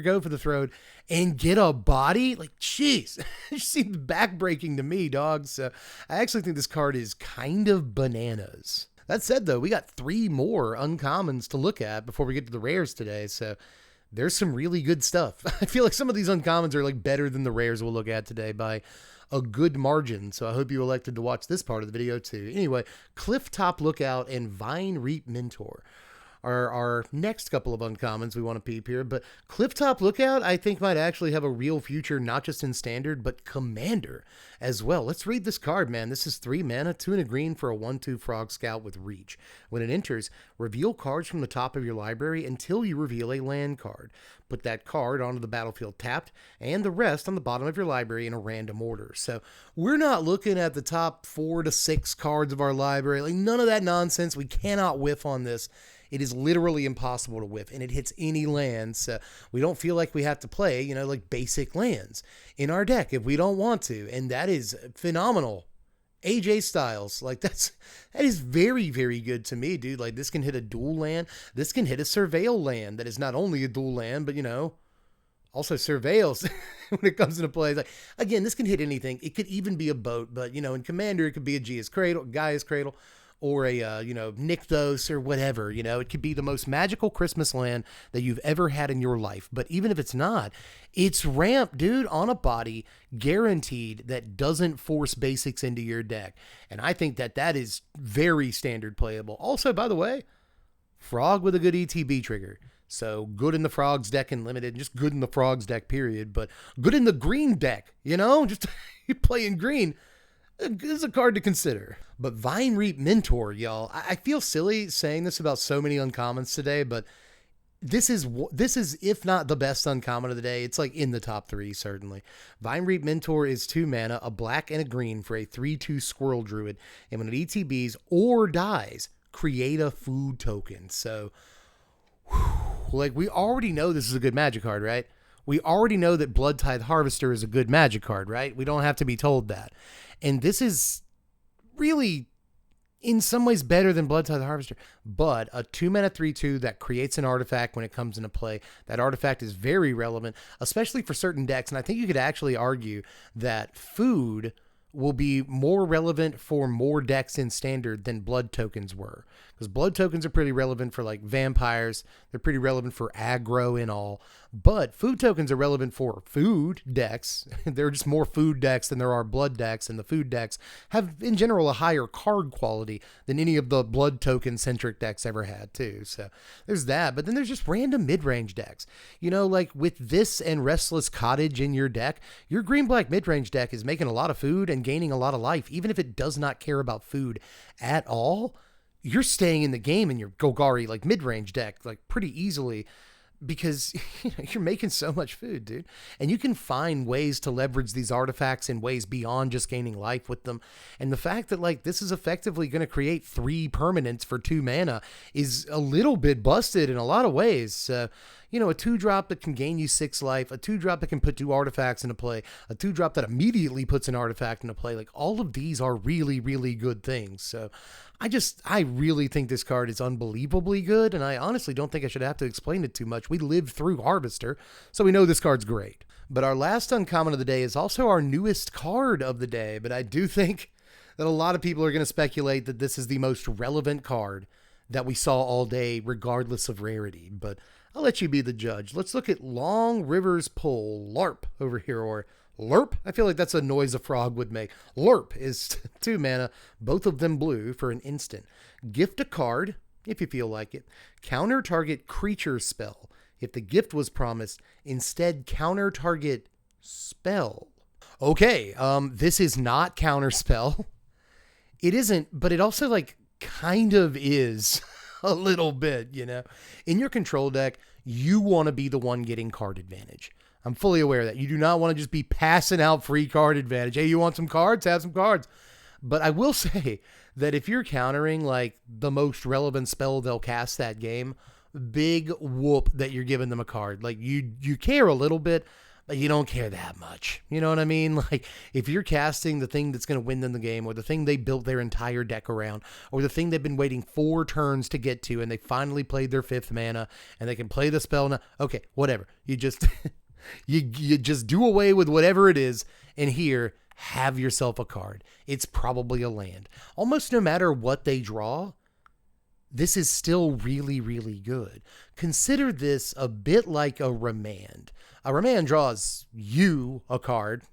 go for the throat and get a body. Like, jeez, it just seems backbreaking to me, dog. So I actually think this card is kind of bananas. That said, though, we got 3 more uncommons to look at before we get to the rares today. So there's some really good stuff. I feel like some of these uncommons are like better than the rares we'll look at today by a good margin. So I hope you elected to watch this part of the video too. Anyway, Clifftop Lookout and Vine Reap Mentor are our next couple of uncommons we want to peep here. But Clifftop Lookout, I think, might actually have a real future, not just in Standard, but Commander as well. Let's read this card, man. This is 3 mana, 2 and a green for a 1/2 Frog Scout with Reach. When it enters, reveal cards from the top of your library until you reveal a land card. Put that card onto the battlefield tapped, and the rest on the bottom of your library in a random order. So we're not looking at the top 4 to 6 cards of our library. Like, none of that nonsense. We cannot whiff on this. It is literally impossible to whiff, and it hits any land, so we don't feel like we have to play, you know, like basic lands in our deck if we don't want to, and that is phenomenal. AJ Styles, like that is very, very good to me, dude. Like, this can hit a dual land. This can hit a Surveil land that is not only a dual land, but, you know, also surveils. when it comes into play. It's like, again, this can hit anything. It could even be a boat, but, you know, in Commander, it could be a Gaia's Cradle, or a, you know, Nykthos or whatever. You know, it could be the most magical Christmas land that you've ever had in your life. But even if it's not, it's ramp, dude, on a body, guaranteed, that doesn't force basics into your deck. And I think that that is very standard playable. Also, by the way, Frog with a good ETB trigger. So good in the Frogs deck in Limited, just good in the Frogs deck, period. But good in the green deck, you know, just you playing green is a card to consider. But Vine Reap Mentor, y'all, I feel silly saying this about so many uncommons today, but this is, if not the best uncommon of the day, it's like in the top 3, certainly. Vine Reap Mentor is 2 mana, a black and a green for a 3/2 Squirrel Druid. And when it ETBs or dies, create a food token. So, like, we already know this is a good Magic card, right? We already know that Bloodtithe Harvester is a good Magic card, right? We don't have to be told that. And this is really, in some ways, better than Bloodtithe Harvester. But a 2 mana 3/2 that creates an artifact when it comes into play. That artifact is very relevant, especially for certain decks. And I think you could actually argue that food will be more relevant for more decks in Standard than blood tokens were. Because blood tokens are pretty relevant for, like, vampires. They're pretty relevant for aggro and all. But food tokens are relevant for food decks. There are just more food decks than there are blood decks. And the food decks have, in general, a higher card quality than any of the blood token-centric decks ever had, too. So there's that. But then there's just random mid-range decks. You know, like with this and Restless Cottage in your deck, your green-black mid-range deck is making a lot of food and gaining a lot of life. Even if it does not care about food at all, you're staying in the game in your Golgari, like, mid-range deck, like, pretty easily, because you know, you're making so much food, dude. And you can find ways to leverage these artifacts in ways beyond just gaining life with them. And the fact that, like, this is effectively going to create 3 permanents for 2 mana is a little bit busted in a lot of ways. You know, a 2-drop that can gain you 6 life, a 2-drop that can put 2 artifacts into play, a 2-drop that immediately puts an artifact into play. Like, all of these are really, really good things. So I really think this card is unbelievably good, and I honestly don't think I should have to explain it too much. We lived through Harvester, so we know this card's great. But our last uncommon of the day is also our newest card of the day, but I do think that a lot of people are going to speculate that this is the most relevant card that we saw all day, regardless of rarity. But I'll let you be the judge. Let's look at Long River's Pull, LARP over here, or LURP. I feel like that's a noise a frog would make. LURP is 2 mana, both of them blue, for an instant. Gift a card, if you feel like it. Counter target creature spell. If the gift was promised, instead counter target spell. Okay, this is not Counterspell. It isn't, but it also, like, kind of is a little bit, you know. In your control deck, you want to be the one getting card advantage. I'm fully aware of that. You do not want to just be passing out free card advantage. Hey, you want some cards? Have some cards. But I will say that if you're countering, like, the most relevant spell they'll cast that game, big whoop that you're giving them a card. Like, you care a little bit, but you don't care that much. You know what I mean? Like, if you're casting the thing that's going to win them the game, or the thing they built their entire deck around, or the thing they've been waiting 4 turns to get to, and they finally played their 5th mana, and they can play the spell now. Okay, whatever. You just you just do away with whatever it is, and here, have yourself a card. It's probably a land. Almost no matter what they draw, this is still really, really good. Consider this a bit like a Remand. A Remand draws you a card,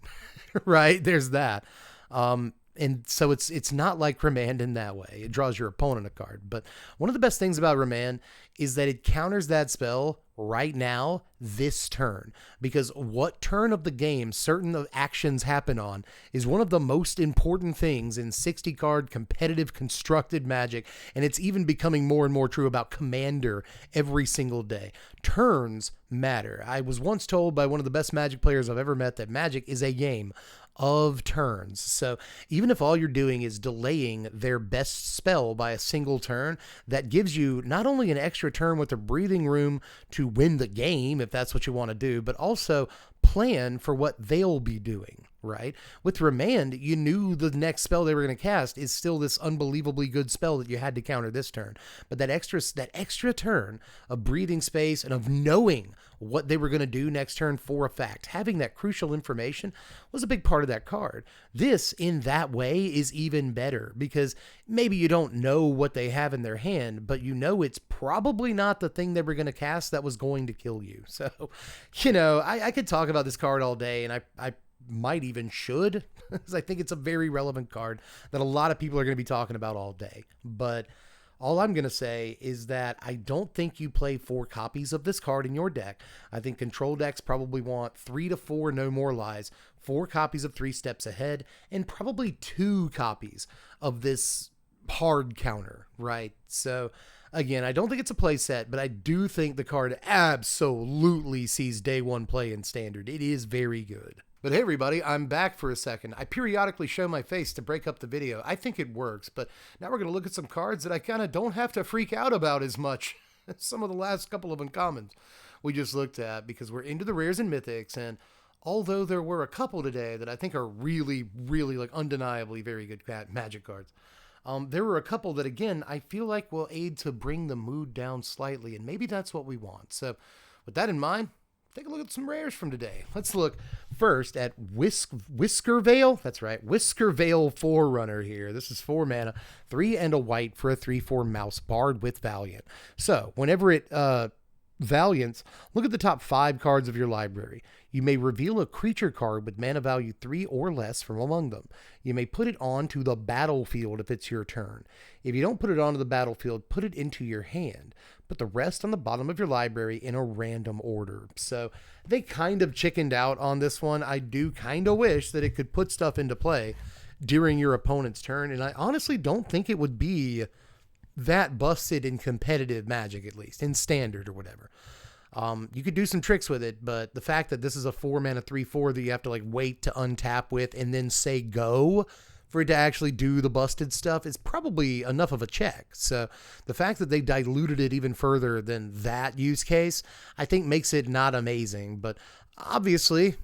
right? There's that. And so it's not like Remand in that way. It draws your opponent a card. But one of the best things about Remand is that it counters that spell right now, this turn. Because what turn of the game certain actions happen on is one of the most important things in 60-card competitive constructed Magic. And it's even becoming more and more true about Commander every single day. Turns matter. I was once told by one of the best Magic players I've ever met that Magic is a game of turns. So even if all you're doing is delaying their best spell by a single turn, that gives you not only an extra turn with the breathing room to win the game, if that's what you want to do, but also plan for what they'll be doing, right? With Remand, you knew the next spell they were going to cast is still this unbelievably good spell that you had to counter this turn. But that extra turn of breathing space and of knowing what they were going to do next turn for a fact, having that crucial information was a big part of that card. This, in that way, is even better because maybe you don't know what they have in their hand, but you know it's probably not the thing they were going to cast that was going to kill you. So, I could talk about this card all day, and I might even should, because I think it's a very relevant card that a lot of people are going to be talking about all day. But all I'm going to say is that I don't think you play 4 copies of this card in your deck. I think control decks probably want 3 to 4 No More Lies, 4 copies of 3 Steps Ahead, and probably 2 copies of this hard counter, right? So again, I don't think it's a play set, but I do think the card absolutely sees day 1 play in Standard. It is very good. But hey everybody, I'm back for a second. I periodically show my face to break up the video. I think it works, but now we're going to look at some cards that I kind of don't have to freak out about as much as some of the last couple of uncommons we just looked at, because we're into the rares and mythics, and although there were a couple today that I think are really, really like undeniably very good Magic cards, there were a couple that, again, I feel like will aid to bring the mood down slightly, and maybe that's what we want. So with that in mind, take a look at some rares from today. Let's look first at Whiskervale. That's right, Whiskervale Forerunner here. This is 4 mana, 3 and a white for a 3/4 mouse bard with Valiant. So whenever it Valiance, look at the top 5 cards of your library. You may reveal a creature card with mana value 3 or less from among them. You may put it onto the battlefield if it's your turn. If you don't put it onto the battlefield, put it into your hand. Put the rest on the bottom of your library in a random order. So they kind of chickened out on this one. I do kind of wish that it could put stuff into play during your opponent's turn, and I honestly don't think it would be that busted in competitive Magic, at least in Standard or whatever. You could do some tricks with it, but the fact that this is a 4 mana 3/4 that you have to like wait to untap with and then say go for it to actually do the busted stuff is probably enough of a check. So the fact that they diluted it even further than that use case, I think makes it not amazing. But obviously,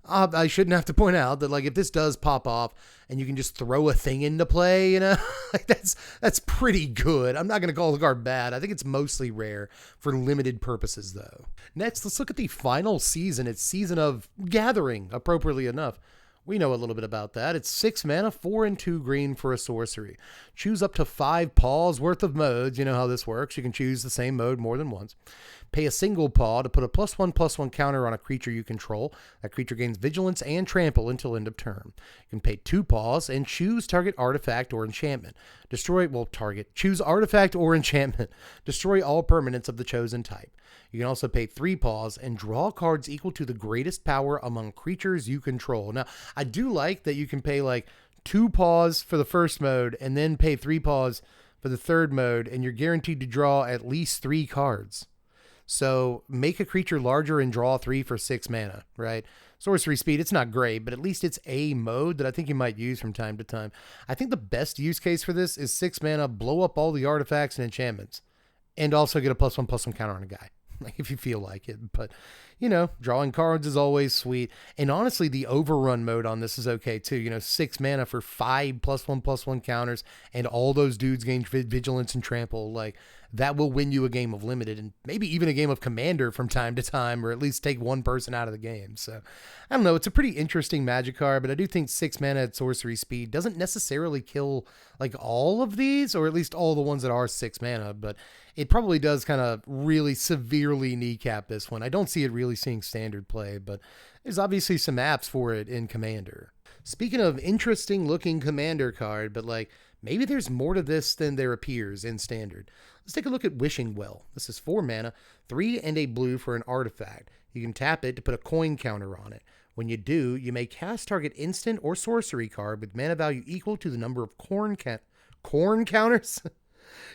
I shouldn't have to point out that like if this does pop off and you can just throw a thing into play, like that's pretty good. I'm not going to call the card bad. I think it's mostly rare for limited purposes though. Next, let's look at the final season. It's Season of Gathering, appropriately enough. We know a little bit about that. It's 6 mana, 4 and 2 green for a sorcery. Choose up to 5 paws worth of modes. You know how this works. You can choose the same mode more than once. Pay a single paw to put a +1/+1 counter on a creature you control. That creature gains vigilance and trample until end of turn. You can pay 2 paws and choose target artifact or enchantment. Choose artifact or enchantment. Destroy all permanents of the chosen type. You can also pay 3 paws and draw cards equal to the greatest power among creatures you control. Now, I do like that you can pay like 2 paws for the first mode and then pay 3 paws for the third mode, and you're guaranteed to draw at least 3 cards. So make a creature larger and draw 3 for 6 mana, right? Sorcery speed, it's not great, but at least it's a mode that I think you might use from time to time. I think the best use case for this is 6 mana, blow up all the artifacts and enchantments, and also get a +1/+1 counter on a guy. Like if you feel like it, but drawing cards is always sweet. And honestly, the overrun mode on this is okay too. 6 mana for 5 +1/+1 counters, and all those dudes gain vigilance and trample. Like that will win you a game of limited and maybe even a game of commander from time to time, or at least take one person out of the game. So I don't know. It's a pretty interesting Magic card, but I do think 6 mana at sorcery speed doesn't necessarily kill like all of these, or at least all the ones that are 6 mana, but it probably does kind of really severely kneecap this one. I don't see it really seeing Standard play, but there's obviously some apps for it in Commander. Speaking of interesting looking Commander card, but like maybe there's more to this than there appears in Standard. Let's take a look at Wishing Well. This is 4 mana, 3 and a blue for an artifact. You can tap it to put a coin counter on it. When you do, you may cast target instant or sorcery card with mana value equal to the number of corn counters?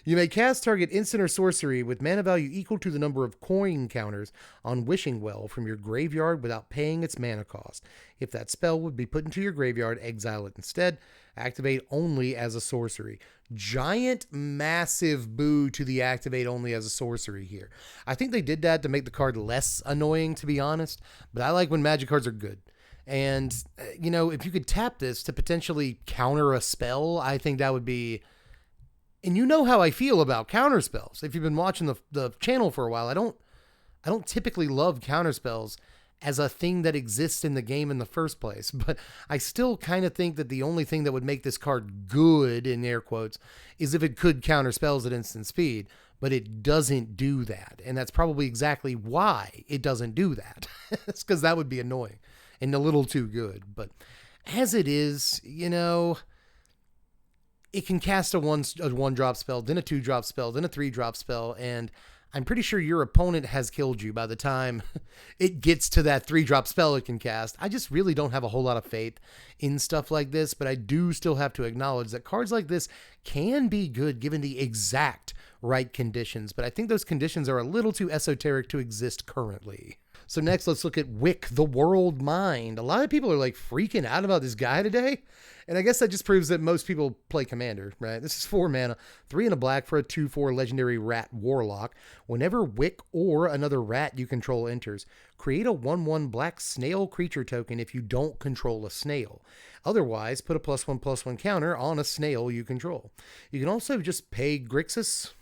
You may cast target instant or sorcery with mana value equal to the number of coin counters on Wishing Well from your graveyard without paying its mana cost. If that spell would be put into your graveyard, exile it instead. Activate only as a sorcery. Giant, massive boo to the activate only as a sorcery here. I think they did that to make the card less annoying, to be honest, but I like when Magic cards are good. And, if you could tap this to potentially counter a spell, I think that would be... And you know how I feel about counterspells. If you've been watching the channel for a while, I don't typically love counterspells as a thing that exists in the game in the first place. But I still kind of think that the only thing that would make this card good, in air quotes, is if it could counter spells at instant speed. But it doesn't do that. And that's probably exactly why it doesn't do that. It's because that would be annoying and a little too good. But as it is, it can cast a one drop spell, then a 2-drop spell, then a 3-drop spell, and I'm pretty sure your opponent has killed you by the time it gets to that 3-drop spell it can cast. I just really don't have a whole lot of faith in stuff like this, but I do still have to acknowledge that cards like this can be good given the exact right conditions, but I think those conditions are a little too esoteric to exist currently. So next, let's look at Wick the World Mind. A lot of people are like freaking out about this guy today. And I guess that just proves that most people play Commander, right? This is 4 mana, 3 and a black for a 2/4 legendary rat warlock. Whenever Wick or another rat you control enters, create a 1/1 black snail creature token if you don't control a snail. Otherwise, put a +1/+1 counter on a snail you control. You can also just pay Grixis.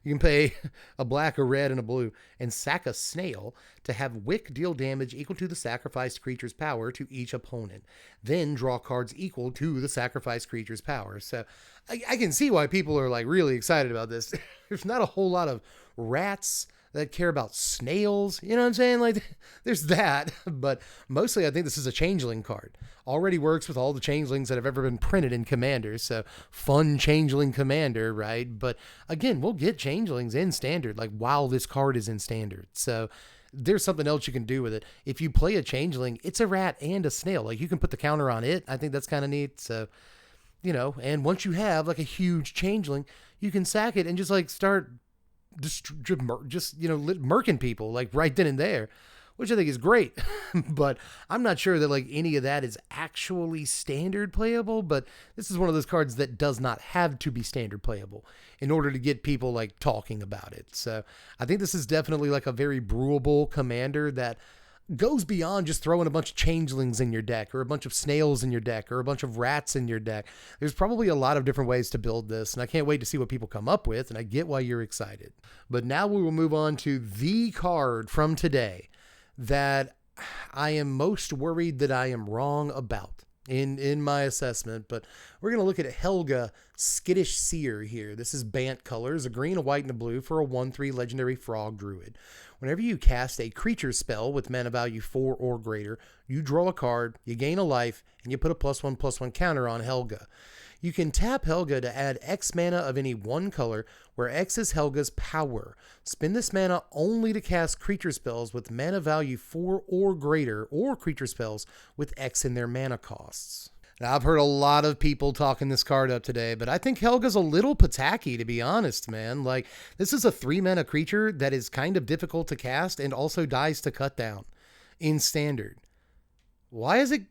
You can pay a black, a red, and a blue and sack a snail to have Wick deal damage equal to the sacrificed creature's power to each opponent. Then draw cards equal to the sacrificed creature's power. So I can see why people are like really excited about this. There's not a whole lot of rats that care about snails. You know what I'm saying? Like, there's that. But mostly I think this is a changeling card. Already works with all the changelings that have ever been printed in Commander. So fun changeling Commander, right? But again, we'll get changelings in Standard, like while this card is in Standard. So there's something else you can do with it. If you play a changeling, it's a rat and a snail. Like, you can put the counter on it. I think that's kind of neat. So, and once you have like a huge changeling, you can sack it and just like start murking people like right then and there, which I think is great. But I'm not sure that like any of that is actually Standard playable, but this is one of those cards that does not have to be Standard playable in order to get people like talking about it. So I think this is definitely like a very brewable Commander that goes beyond just throwing a bunch of changelings in your deck or a bunch of snails in your deck or a bunch of rats in your deck. There's probably a lot of different ways to build this, and I can't wait to see what people come up with, and I get why you're excited. But now we will move on to the card from today that I am most worried that I am wrong about in my assessment, but we're going to look at Helga Skittish Seer here. This is Bant colors, a green, a white, and a blue for a 1/3 legendary frog druid. Whenever you cast a creature spell with mana value 4 or greater, you draw a card, you gain a life, and you put a +1/+1 counter on Helga. You can tap Helga to add X mana of any one color, where X is Helga's power. Spend this mana only to cast creature spells with mana value 4 or greater, or creature spells with X in their mana costs. Now, I've heard a lot of people talking this card up today, but I think Helga's a little patacky, to be honest, man. Like, this is a 3-mana creature that is kind of difficult to cast and also dies to cut down in Standard. Why is it?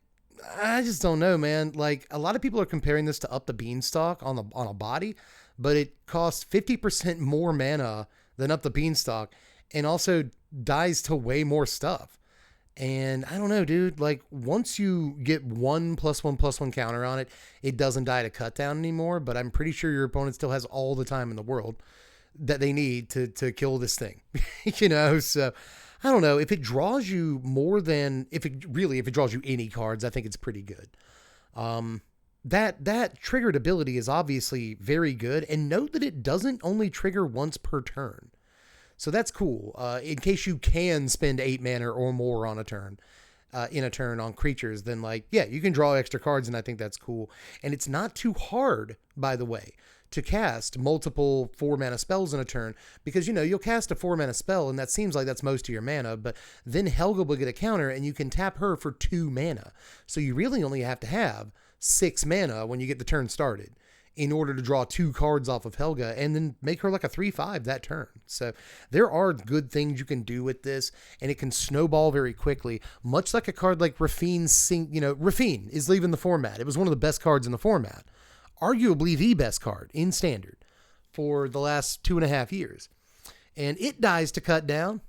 I just don't know, man. Like, a lot of people are comparing this to Up the Beanstalk on a body, but it costs 50% more mana than Up the Beanstalk and also dies to way more stuff. And I don't know, dude, like, once you get one +1/+1 counter on it, it doesn't die to cut down anymore, but I'm pretty sure your opponent still has all the time in the world that they need to kill this thing, so I don't know. If it draws you more than, if it draws you any cards, I think it's pretty good. That triggered ability is obviously very good, and note that it doesn't only trigger once per turn. So that's cool. In case you can spend 8 mana or more on a turn, in a turn on creatures, then you can draw extra cards, and I think that's cool. And it's not too hard, by the way, to cast multiple 4-mana spells in a turn, because, you'll cast a 4-mana spell, and that seems like that's most of your mana, but then Helga will get a counter, and you can tap her for 2 mana. So you really only have to have 6 mana when you get the turn started in order to draw 2 cards off of Helga and then make her like a 3/5 that turn. So there are good things you can do with this, and it can snowball very quickly, much like a card like Rafine. Rafine is leaving the format. It was one of the best cards in the format, arguably the best card in Standard for the last 2.5 years. And it dies to cut down.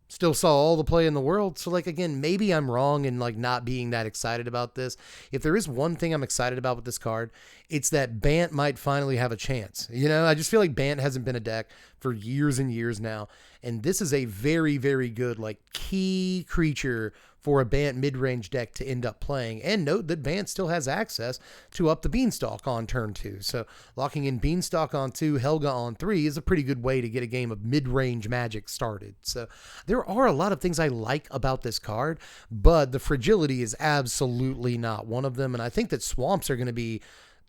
still saw all the play in the world. So like, again, maybe I'm wrong in like not being that excited about this. If there is one thing I'm excited about with this card, it's that Bant might finally have a chance. You know, I just feel like Bant hasn't been a deck for years and years now. And this is a very, very good like key creature for a Bant mid-range deck to end up playing. And note that Bant still has access to up the Beanstalk on turn 2. So locking in Beanstalk on 2, Helga on 3 is a pretty good way to get a game of mid-range Magic started. So there are a lot of things I like about this card, but the fragility is absolutely not one of them. And I think that swamps are going to be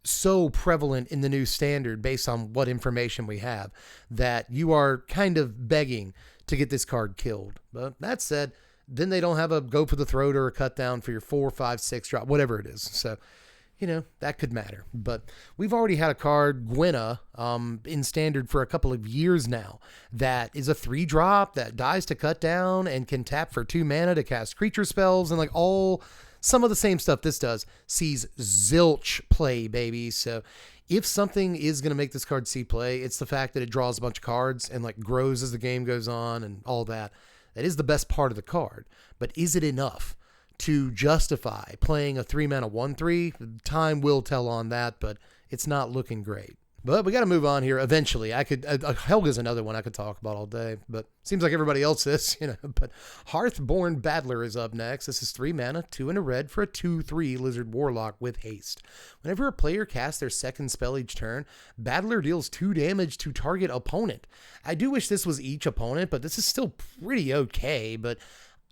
so prevalent in the new standard based on what information we have that you are kind of begging to get this card killed. But that said, then they don't have a go for the throat or a cut down for your 4, 5, 6 drop, whatever it is. So, you know, that could matter. But we've already had a card, Gwenna, in standard for a couple of years now. That is a 3-drop that dies to cut down and can tap for 2 mana to cast creature spells and like some of the same stuff this does. Sees zilch play, baby. So if something is going to make this card see play, it's the fact that it draws a bunch of cards and like grows as the game goes on and all that. That is the best part of the card. But is it enough to justify playing a 3-mana 1/3? Time will tell on that, but it's not looking great. But we got to move on here eventually. Helga's another one I could talk about all day, but seems like everybody else is, you know. But Hearthborn Battler is up next. This is 3 mana, 2 and a red for a 2/3 Lizard Warlock with haste. Whenever a player casts their second spell each turn, Battler deals 2 damage to target opponent. I do wish this was each opponent, but this is still pretty okay, but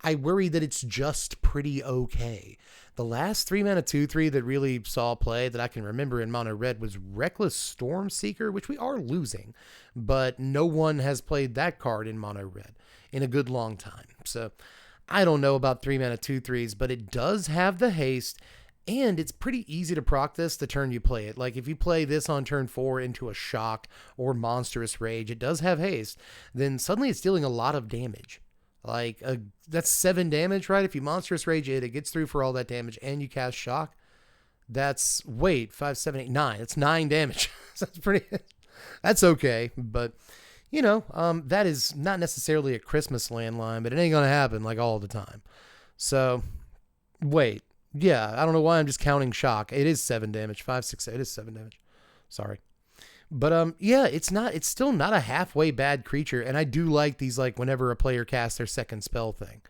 I worry that it's just pretty okay. The last 3 mana 2/3 that really saw play that I can remember in mono red was Reckless Stormseeker, which we are losing, but no one has played that card in mono red in a good long time. So I don't know about 3 mana 2/3s, but it does have the haste, and it's pretty easy to proc this the turn you play it. Like if you play this on turn 4 into a Shock or Monstrous Rage, it does have haste, then suddenly it's dealing a lot of damage. Like, that's 7 damage, right? If you Monstrous Rage it gets through for all that damage, and you cast Shock. That's, 5, 7, 8, 9. That's 9 damage. That's okay. But, you know, that is not necessarily a Christmas landline, but it ain't going to happen, like, all the time. So, yeah, I don't know why I'm just counting Shock. It is 7 damage. 5, 6, 8. It is 7 damage. Sorry. But yeah, it's still not a halfway bad creature, and I do like these like whenever a player casts their second spell thing.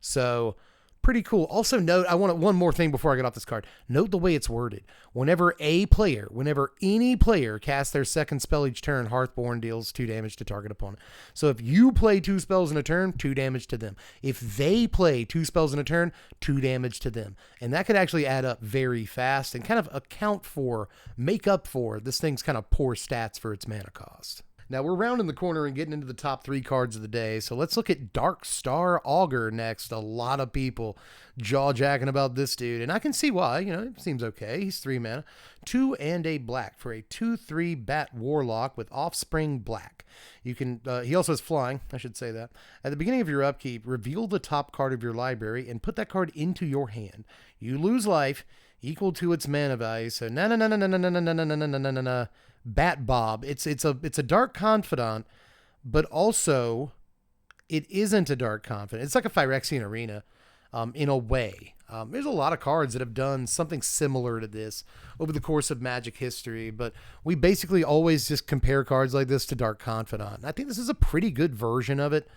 So pretty cool. Also note, I want one more thing before I get off this card. Note the way it's worded. Whenever any player casts their second spell each turn, Hearthborn deals 2 damage to target opponent. So if you play 2 spells in a turn, 2 damage to them. If they play 2 spells in a turn, 2 damage to them. And that could actually add up very fast and kind of make up for this thing's kind of poor stats for its mana cost. Now we're rounding the corner and getting into the top 3 cards of the day. So let's look at Dark Star Augur next. A lot of people jaw-jacking about this dude, and I can see why. You know, it seems okay. He's 3 mana, 2 and a black for a 2/3 Bat Warlock with Offspring Black. You can. He also has flying. I should say that. At the beginning of your upkeep, reveal the top card of your library and put that card into your hand. You lose life equal to its mana value. So Bat Bob. It's a Dark Confidant, but also it isn't a Dark Confidant. It's like a Phyrexian Arena in a way. There's a lot of cards that have done something similar to this over the course of Magic history, but we basically always just compare cards like this to Dark Confidant. I think this is a pretty good version of it.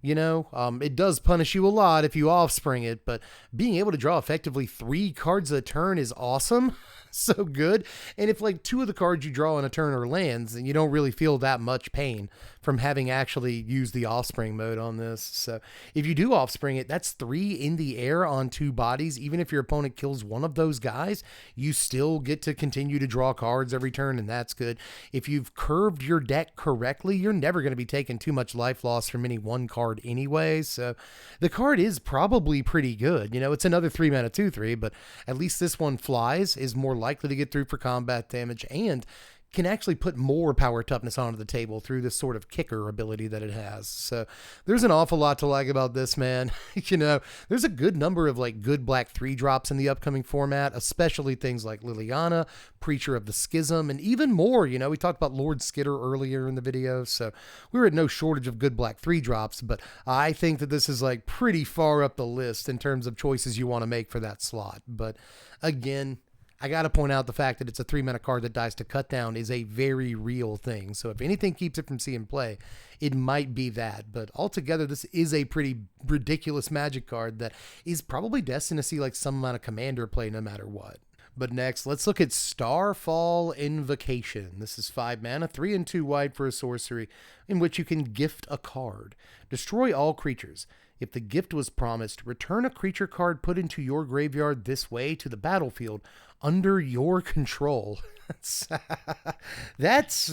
You know, it does punish you a lot if you offspring it, but being able to draw effectively 3 cards a turn is awesome. So good. And if like 2 of the cards you draw in a turn are lands, then you don't really feel that much pain from having actually used the offspring mode on this. So if you do offspring it, that's 3 in the air on 2 bodies. Even if your opponent kills one of those guys, you still get to continue to draw cards every turn, and that's good. If you've curved your deck correctly, you're never going to be taking too much life loss from any one card anyway. So the card is probably pretty good. You know, it's another 3 mana 2/3, but at least this one flies, is more likely to get through for combat damage, and can actually put more power toughness onto the table through this sort of kicker ability that it has. So there's an awful lot to like about this, man. There's a good number of like good black 3-drops in the upcoming format, especially things like Liliana, Preacher of the Schism, and even more. We talked about Lord Skitter earlier in the video, so we were at no shortage of good black 3-drops, but I think that this is like pretty far up the list in terms of choices you want to make for that slot. But again, I got to point out the fact that it's a 3-mana card that dies to cut down is a very real thing. So if anything keeps it from seeing play, it might be that. But altogether, this is a pretty ridiculous Magic card that is probably destined to see like some amount of Commander play no matter what. But next, let's look at Starfall Invocation. This is 5 mana, 3 and 2 white for a sorcery in which you can gift a card. Destroy all creatures. If the gift was promised, return a creature card put into your graveyard this way to the battlefield under your control. That's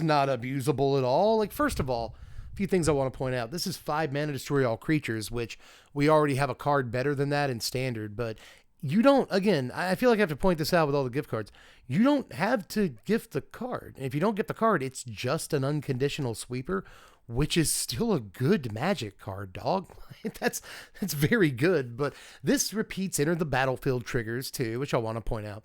not abusable at all. Like, first of all, a few things I want to point out. This is 5 mana, destroy all creatures, which we already have a card better than that in Standard, but you don't, again, I feel like I have to point this out with all the gift cards. You don't have to gift the card. And if you don't gift the card, it's just an unconditional sweeper, which is still a good Magic card, dog. That's very good. But this repeats enter the battlefield triggers too, which I want to point out.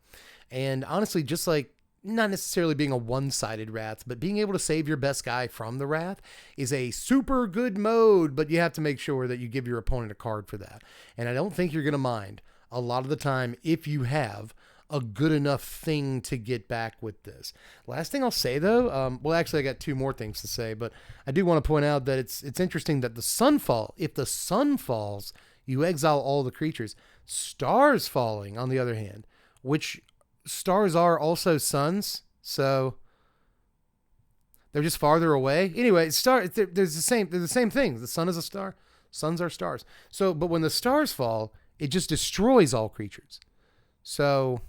And honestly, just like not necessarily being a one-sided wrath, but being able to save your best guy from the wrath is a super good mode, but you have to make sure that you give your opponent a card for that. And I don't think you're going to mind a lot of the time if you have a good enough thing to get back with this. Last thing I'll say though, well, actually I got 2 more things to say, but I do want to point out that it's interesting that the Sunfall, if the sun falls, you exile all the creatures. Stars falling, on the other hand, which stars are also suns, so they're just farther away. Anyway, they're the same things. The sun is a star, suns are stars. So, but when the stars fall, it just destroys all creatures. So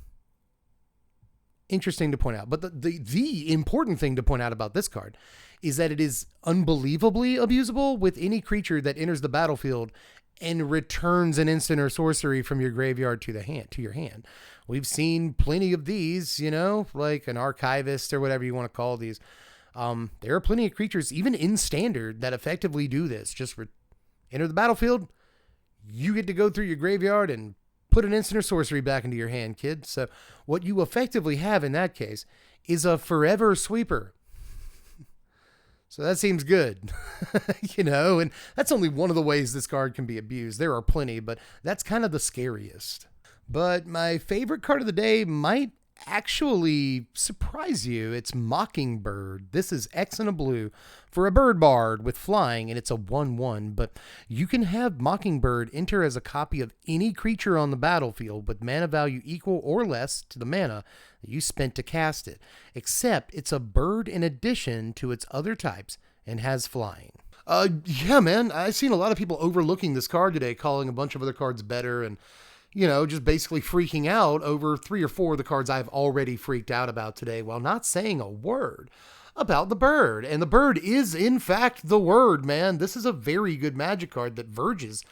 interesting to point out. But the important thing to point out about this card is that it is unbelievably abusable with any creature that enters the battlefield and returns an instant or sorcery from your graveyard to your hand. We've seen plenty of these, like an archivist or whatever you want to call these. There are plenty of creatures, even in Standard, that effectively do this. Just enter the battlefield, you get to go through your graveyard and put an instant or sorcery back into your hand, kid. So what you effectively have in that case is a forever sweeper. So that seems good, and that's only one of the ways this card can be abused. There are plenty, but that's kind of the scariest. But my favorite card of the day might actually surprise you. It's Mockingbird. This is X and a blue for a bird bard with flying, and it's a 1/1, but you can have Mockingbird enter as a copy of any creature on the battlefield with mana value equal or less to the mana that you spent to cast it, except it's a bird in addition to its other types and has flying. Yeah, man, I've seen a lot of people overlooking this card today, calling a bunch of other cards better, and just basically freaking out over 3 or 4 of the cards I've already freaked out about today while not saying a word about the bird. And the bird is, in fact, the word, man. This is a very good Magic card that verges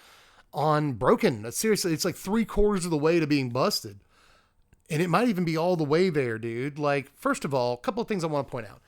on broken. Seriously, it's like 3/4 of the way to being busted. And it might even be all the way there, dude. Like, first of all, a couple of things I want to point out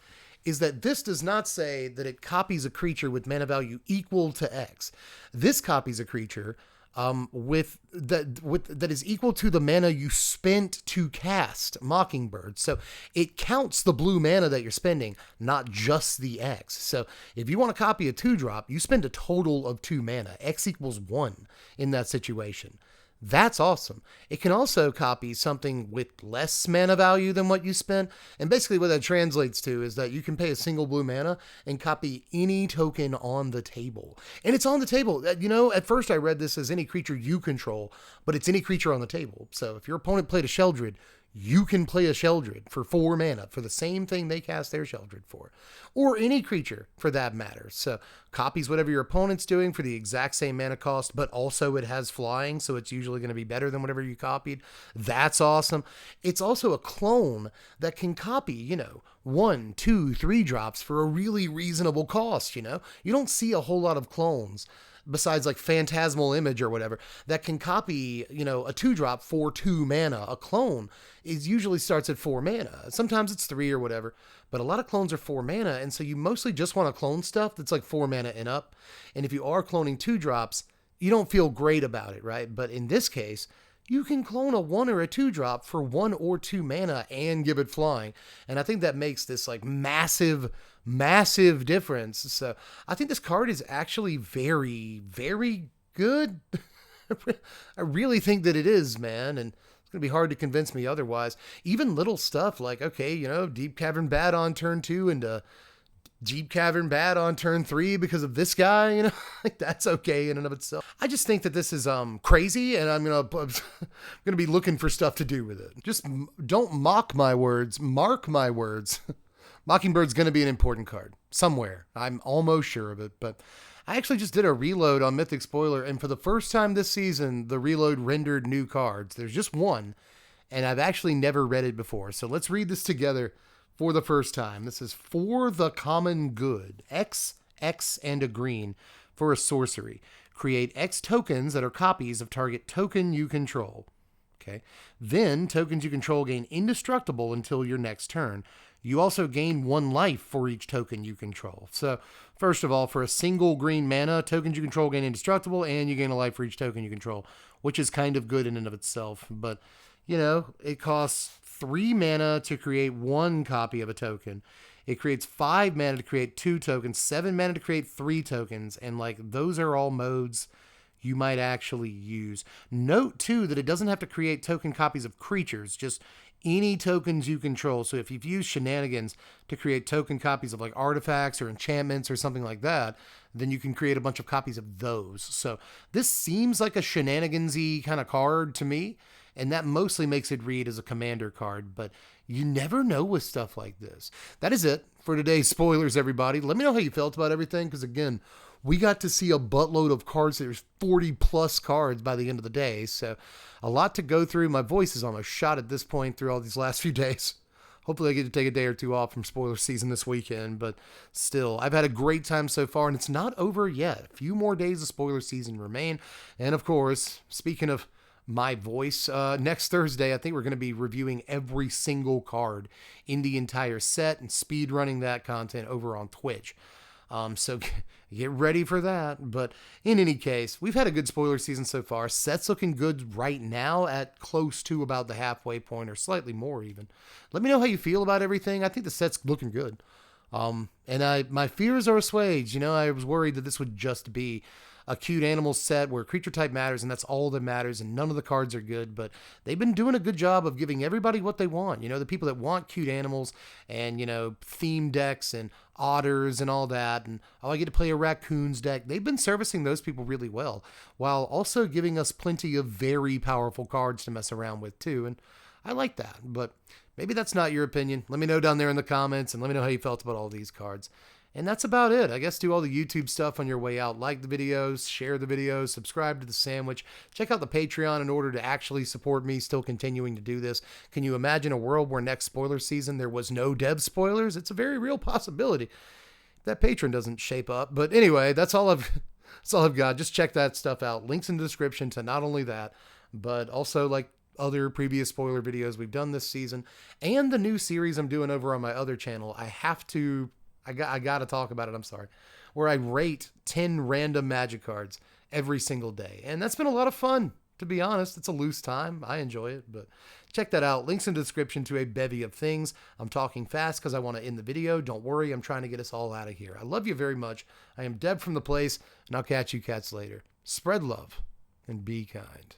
is that this does not say that it copies a creature with mana value equal to X. This copies a creature that is equal to the mana you spent to cast Mockingbird. So it counts the blue mana that you're spending, not just the X. So if you want to copy a 2-drop, you spend a total of 2 mana. X equals 1 in that situation. That's awesome. It can also copy something with less mana value than what you spent. And basically what that translates to is that you can pay a single blue mana and copy any token on the table. And it's on the table. At first I read this as any creature you control, but it's any creature on the table. So if your opponent played a Sheldred, you can play a Sheldred for 4 mana for the same thing they cast their Sheldred for. Or any creature for that matter. So copies whatever your opponent's doing for the exact same mana cost, but also it has flying, so it's usually going to be better than whatever you copied. That's awesome. It's also a clone that can copy, 1, 2, 3 drops for a really reasonable cost, You don't see a whole lot of clones besides like Phantasmal Image or whatever, that can copy, you know, a 2-drop for 2 mana. A clone is usually starts at 4 mana. Sometimes it's 3 or whatever, but a lot of clones are 4 mana, and so you mostly just want to clone stuff that's like 4 mana and up. And if you are cloning 2-drops, you don't feel great about it, right? But in this case, you can clone a 1 or a 2-drop for 1 or 2 mana and give it flying. And I think that makes this like massive difference. So I think this card is actually very, very good. I really think that it is, man. And it's going to be hard to convince me otherwise. Even little stuff like, okay, you know, Deep Cavern Bat on turn 2 and Deep Cavern Bat on turn 3 because of this guy, you know, like that's okay in and of itself. I just think that this is crazy, and I'm gonna be looking for stuff to do with it. Just don't mock my words, mark my words. Mockingbird's gonna be an important card somewhere. I'm almost sure of it, but I actually just did a reload on Mythic Spoiler, and for the first time this season, the reload rendered new cards. There's just one, and I've actually never read it before. So let's read this together. For the first time, this is For the Common Good. X, X, and a green for a sorcery. Create X tokens that are copies of target token you control. Okay. Then, tokens you control gain indestructible until your next turn. You also gain 1 life for each token you control. So, first of all, for a single green mana, tokens you control gain indestructible, and you gain a life for each token you control, which is kind of good in and of itself. But, you know, it costs 3 mana to create 1 copy of a token. It creates 5 mana to create 2 tokens, 7 mana to create 3 tokens, and like those are all modes you might actually use. Note too that it doesn't have to create token copies of creatures, just any tokens you control. So if you've used shenanigans to create token copies of like artifacts or enchantments or something like that, then you can create a bunch of copies of those. So this seems like a shenanigans-y kind of card to me. And that mostly makes it read as a commander card, but you never know with stuff like this. That is it for today's spoilers, everybody. Let me know how you felt about everything, because again, we got to see a buttload of cards. There's 40 plus cards by the end of the day, so a lot to go through. My voice is almost shot at this point through all these last few days. Hopefully I get to take a day or 2 off from spoiler season this weekend, but still, I've had a great time so far, and it's not over yet. A few more days of spoiler season remain, and of course, speaking of my voice, next Thursday I think we're going to be reviewing every single card in the entire set and speed running that content over on Twitch, so get ready for that. But in any case, we've had a good spoiler season so far. Set's looking good right now at close to about the halfway point or slightly more even. Let me know how you feel about everything. I think the set's looking good, and my fears are assuaged. You know, I was worried that this would just be a cute animal set where creature type matters and that's all that matters and none of the cards are good, but they've been doing a good job of giving everybody what they want. You know, the people that want cute animals and, you know, theme decks and otters and all that, and oh, I get to play a raccoons deck. They've been servicing those people really well, while also giving us plenty of very powerful cards to mess around with too, and I like that. But maybe that's not your opinion. Let me know down there in the comments, and let me know how you felt about all these cards. And that's about it. I guess do all the YouTube stuff on your way out. Like the videos, share the videos, subscribe to the sandwich. Check out the Patreon in order to actually support me still continuing to do this. Can you imagine a world where next spoiler season there was no dev spoilers? It's a very real possibility. That Patreon doesn't shape up. But anyway, that's all I've got. Just check that stuff out. Links in the description to not only that, but also like other previous spoiler videos we've done this season and the new series I'm doing over on my other channel. I got to talk about it, I'm sorry, where I rate 10 random Magic cards every single day. And that's been a lot of fun, to be honest. It's a loose time. I enjoy it, but check that out. Links in the description to a bevy of things. I'm talking fast because I want to end the video. Don't worry, I'm trying to get us all out of here. I love you very much. I am Deb from the place, and I'll catch you cats later. Spread love and be kind.